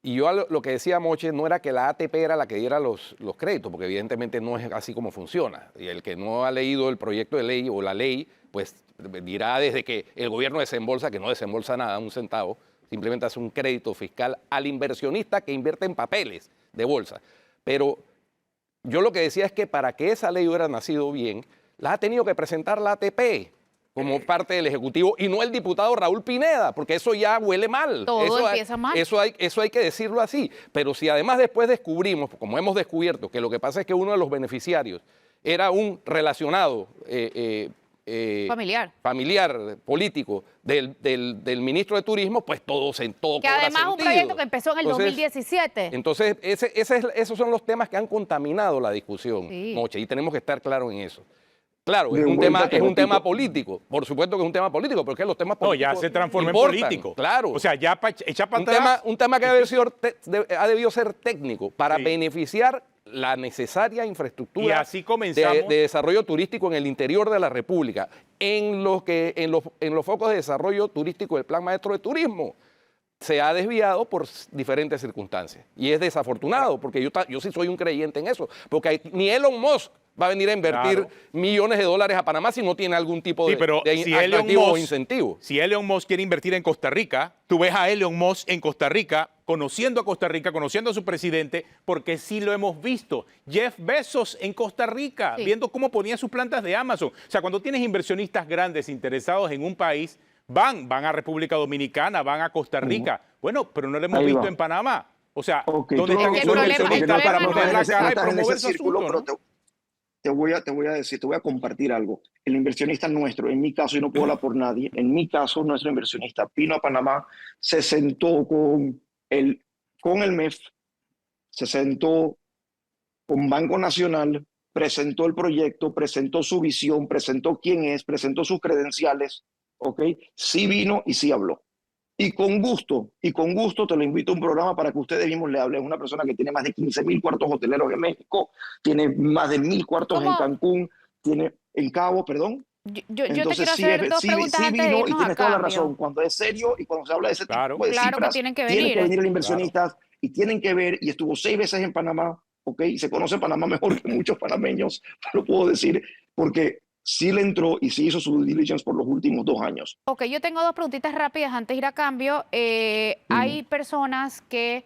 A: Y yo lo que decía Moche no era que la ATP era la que diera los créditos, porque evidentemente no es así como funciona. Y el que no ha leído el proyecto de ley o la ley, pues dirá desde que el gobierno desembolsa, que no desembolsa nada, un centavo, simplemente hace un crédito fiscal al inversionista que invierte en papeles de bolsa. Pero yo lo que decía es que para que esa ley hubiera nacido bien, la ha tenido que presentar la ATP como parte del Ejecutivo y no el diputado Raúl Pineda, porque eso ya huele mal.
B: Todo
A: Eso
B: empieza mal.
A: Eso hay que decirlo así. Pero si además después descubrimos, como hemos descubierto, que lo que pasa es que uno de los beneficiarios era un relacionado familiar, político del ministro de Turismo, pues todo
B: Que
A: cobra
B: además es un
A: sentido.
B: proyecto que empezó en el 2017.
A: Entonces, esos son los temas que han contaminado la discusión,
B: Sí.
A: Moche, y tenemos que estar claros en eso. Claro,
D: De
A: es un
D: vuelta te
A: tema
D: repito.
A: político, por supuesto que es un tema político, porque los temas
C: No,
A: políticos
C: ya se transformó
A: importan,
C: en político.
A: Claro.
C: O sea, ya echa para
A: un
C: atrás.
A: tema que ha debido ser técnico para
C: Sí.
A: beneficiar la necesaria infraestructura
C: Y así comenzamos.
A: de desarrollo turístico en el interior de la República, en los focos de desarrollo turístico del Plan Maestro de Turismo. Se ha desviado por diferentes circunstancias. Y es desafortunado, porque yo sí soy un creyente en eso, porque ni Elon Musk va a venir a invertir
C: Claro.
A: millones de dólares a Panamá si no tiene algún tipo
C: Sí,
A: de,
C: pero
A: de
C: si Elon
A: atractivo o
C: Musk-
A: incentivo.
C: Si Elon Musk quiere invertir en Costa Rica, tú ves a Elon Musk en Costa Rica, conociendo a Costa Rica, conociendo a su presidente, porque sí lo hemos visto. Jeff Bezos en Costa Rica,
B: Sí.
C: viendo cómo ponía sus plantas de Amazon. O sea, cuando tienes inversionistas grandes interesados en un país, van a República Dominicana, van a Costa Rica. Bueno, pero no lo hemos
D: Ahí
C: visto
D: va.
C: en Panamá. O sea,
D: Ok,
C: ¿dónde
D: tú
C: están
D: no-
C: esos
D: tú no-
C: inversionistas
B: el
C: para
B: problema
C: poner
B: no
C: la
B: es-
C: cara y
D: estás en
C: promover
D: ese
C: su
D: círculo,
C: asunto?
D: pero
C: ¿no?
D: te voy a decir, te voy a compartir algo. El inversionista nuestro, en mi caso, y no puedo hablar por nadie, en mi caso, nuestro inversionista vino a Panamá, se sentó con el MEF, se sentó con Banco Nacional, presentó el proyecto, presentó su visión, presentó quién es, presentó sus credenciales, ¿ok? Sí vino y sí habló. Y con gusto te lo invito a un programa para que ustedes mismos le hablen. Es una persona que tiene más de 15,000 cuartos hoteleros en México, tiene más de 1,000 cuartos
B: ¿Cómo?
D: en Cancún, tiene en Cabo, perdón.
B: Yo te
D: Entonces
B: quiero
D: sí,
B: hacer dos
D: sí,
B: preguntas
D: sí
B: antes de
D: vino y
B: irnos a
D: tienes toda la
B: cambio.
D: razón. Cuando es serio y cuando se habla de ese
C: Claro.
D: tipo de
B: Claro que
D: cifras,
B: tienen que
D: tiene
B: venir.
D: que venir el inversionista. y tienen que ver, y estuvo 6 veces en Panamá, ¿ok? Se conoce Panamá mejor que muchos panameños, lo puedo decir, porque sí le entró y sí hizo su due diligence por los últimos 2 años.
B: Ok, yo tengo 2 preguntitas rápidas antes de ir a cambio. Hay personas que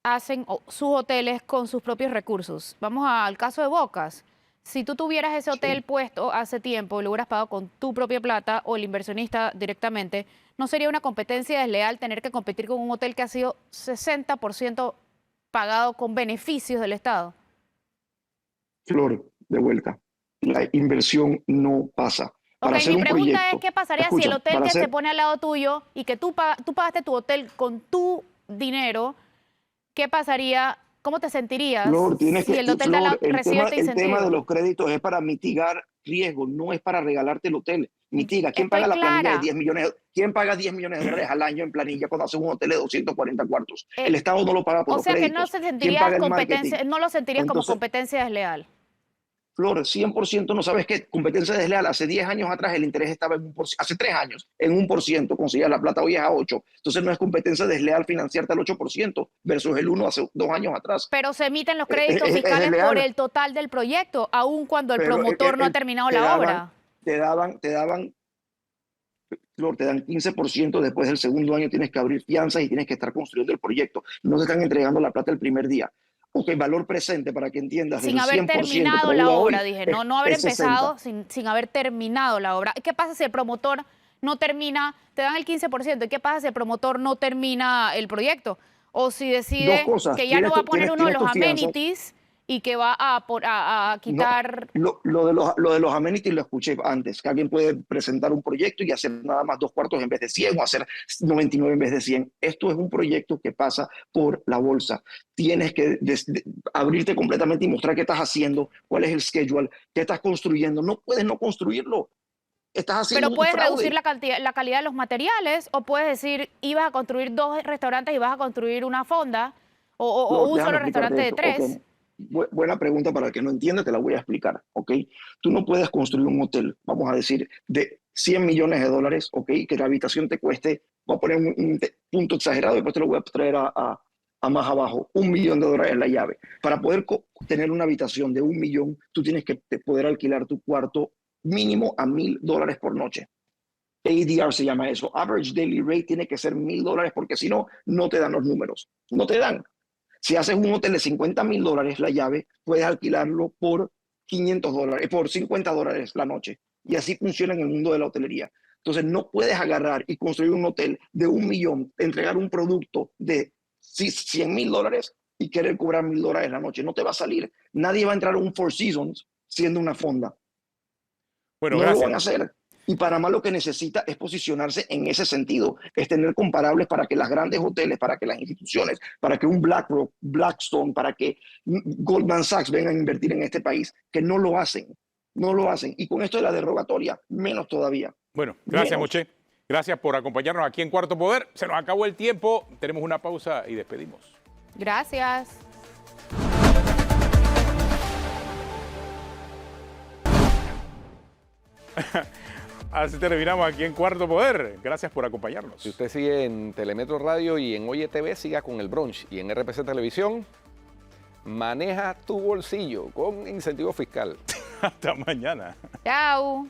B: hacen sus hoteles con sus propios recursos. Vamos al caso de Bocas. Si tú tuvieras ese hotel puesto hace tiempo y lo hubieras pagado con tu propia plata o el inversionista directamente, ¿no sería una competencia desleal tener que competir con un hotel que ha sido 60% pagado con beneficios del Estado?
D: Flor, de vuelta, la inversión no pasa. Para
B: Ok,
D: hacer
B: mi
D: un
B: pregunta
D: proyecto,
B: es, ¿qué pasaría si el
D: escucha,
B: hotel
D: para
B: que se
D: hacer,
B: pone al lado tuyo y que tú pagaste tu hotel con tu dinero, qué pasaría, cómo te sentirías
D: Flor,
B: si el hotel de al lado
D: Flor,
B: recibe este
D: el tema de
B: incentivo?
D: los créditos es para mitigar riesgo, no es para regalarte el hotel. Mitiga. ¿Quién
B: Estoy
D: paga la planilla de
B: clara.
D: 10 millones? ¿Quién paga 10 millones de dólares al año en planilla cuando hace un hotel de 240 cuartos?
B: Eh,
D: El Estado no lo paga por
B: o
D: los
B: sea que no
D: créditos.
B: se
D: ¿Quién
B: sentirías
D: paga el marketing?
B: competencia, no lo sentirías como
D: Entonces,
B: competencia desleal.
D: Flor, 100% no sabes qué, competencia desleal. Hace 10 años atrás el interés estaba en 1%, hace 3 años en 1%, conseguías la plata, hoy es a 8%. Entonces no es competencia desleal financiarte al 8% versus el 1 hace 2 años atrás.
B: Pero se emiten los
D: Es,
B: créditos
D: es
B: fiscales por
D: desleal,
B: el total del proyecto, aun cuando el
D: pero
B: promotor no ha terminado
D: te
B: la
D: daban,
B: obra.
D: te daban, Flor, te dan 15%, después del segundo año tienes que abrir fianzas y tienes que estar construyendo el proyecto. No te están entregando la plata el primer día. Ok, valor presente, para que entiendas,
B: Sin
D: del
B: haber
D: 100% que
B: terminado
D: te
B: la
D: dura
B: obra,
D: hoy,
B: dije, no haber
D: es 60.
B: empezado sin haber terminado la obra. ¿Qué pasa si el promotor no termina, te dan el 15%, ¿y qué pasa si el promotor no termina el proyecto? O si
D: Dos
B: decide
D: cosas,
B: que ya no va a poner uno de
D: tienes
B: los
D: tu fianza.
B: amenities y que va a
D: No,
B: quitar...
D: lo de los amenities lo escuché antes, que alguien puede presentar un proyecto y hacer nada más 2 cuartos en vez de 100 o hacer 99 en vez de 100. Esto es un proyecto que pasa por la bolsa. Tienes que abrirte completamente y mostrar qué estás haciendo, cuál es el schedule, qué estás construyendo. No puedes no construirlo. Estás haciendo
B: Pero
D: un
B: puedes reducir
D: fraude.
B: la calidad de los materiales o puedes decir, ibas a construir 2 restaurantes y vas a construir una fonda o
D: Flor,
B: un
D: déjame
B: solo
D: explicarte
B: restaurante de
D: esto. Ok,
B: 3.
D: buena pregunta. Para el que no entienda, te la voy a explicar. Ok, tú no puedes construir un hotel, vamos a decir, de 100 millones de dólares, ok, que la habitación te cueste, voy a poner un punto exagerado, después te lo voy a traer a más abajo, $1 millón la llave. Para poder tener una habitación de 1 millón, tú tienes que poder alquilar tu cuarto mínimo a $1,000 por noche. ADR se llama eso. Average Daily Rate tiene que ser $1,000 porque si no, no te dan los números. No te dan. Si haces un hotel de $50,000 la llave, puedes alquilarlo por $500, por $50 la noche. Y así funciona en el mundo de la hotelería. Entonces no puedes agarrar y construir un hotel de 1 millón, entregar un producto de $100,000 y querer cobrar $1,000 la noche. No te va a salir. Nadie va a entrar a un Four Seasons siendo una fonda.
C: Bueno,
D: No lo van
C: gracias.
D: a hacer. Y Panamá lo que necesita es posicionarse en ese sentido, es tener comparables para que las grandes hoteles, para que las instituciones, para que un BlackRock, Blackstone, para que Goldman Sachs vengan a invertir en este país, que no lo hacen, no lo hacen. Y con esto de la derogatoria, menos todavía.
C: Bueno, gracias,
D: Menos.
C: Moche. Gracias por acompañarnos aquí en Cuarto Poder. Se nos acabó el tiempo. Tenemos una pausa y despedimos.
B: Gracias.
C: Así terminamos aquí en Cuarto Poder. Gracias por acompañarnos.
A: Si usted sigue en Telemetro Radio y en Oye TV, siga con el brunch. Y en RPC Televisión, maneja tu bolsillo con incentivo fiscal.
C: Hasta mañana.
B: Chao.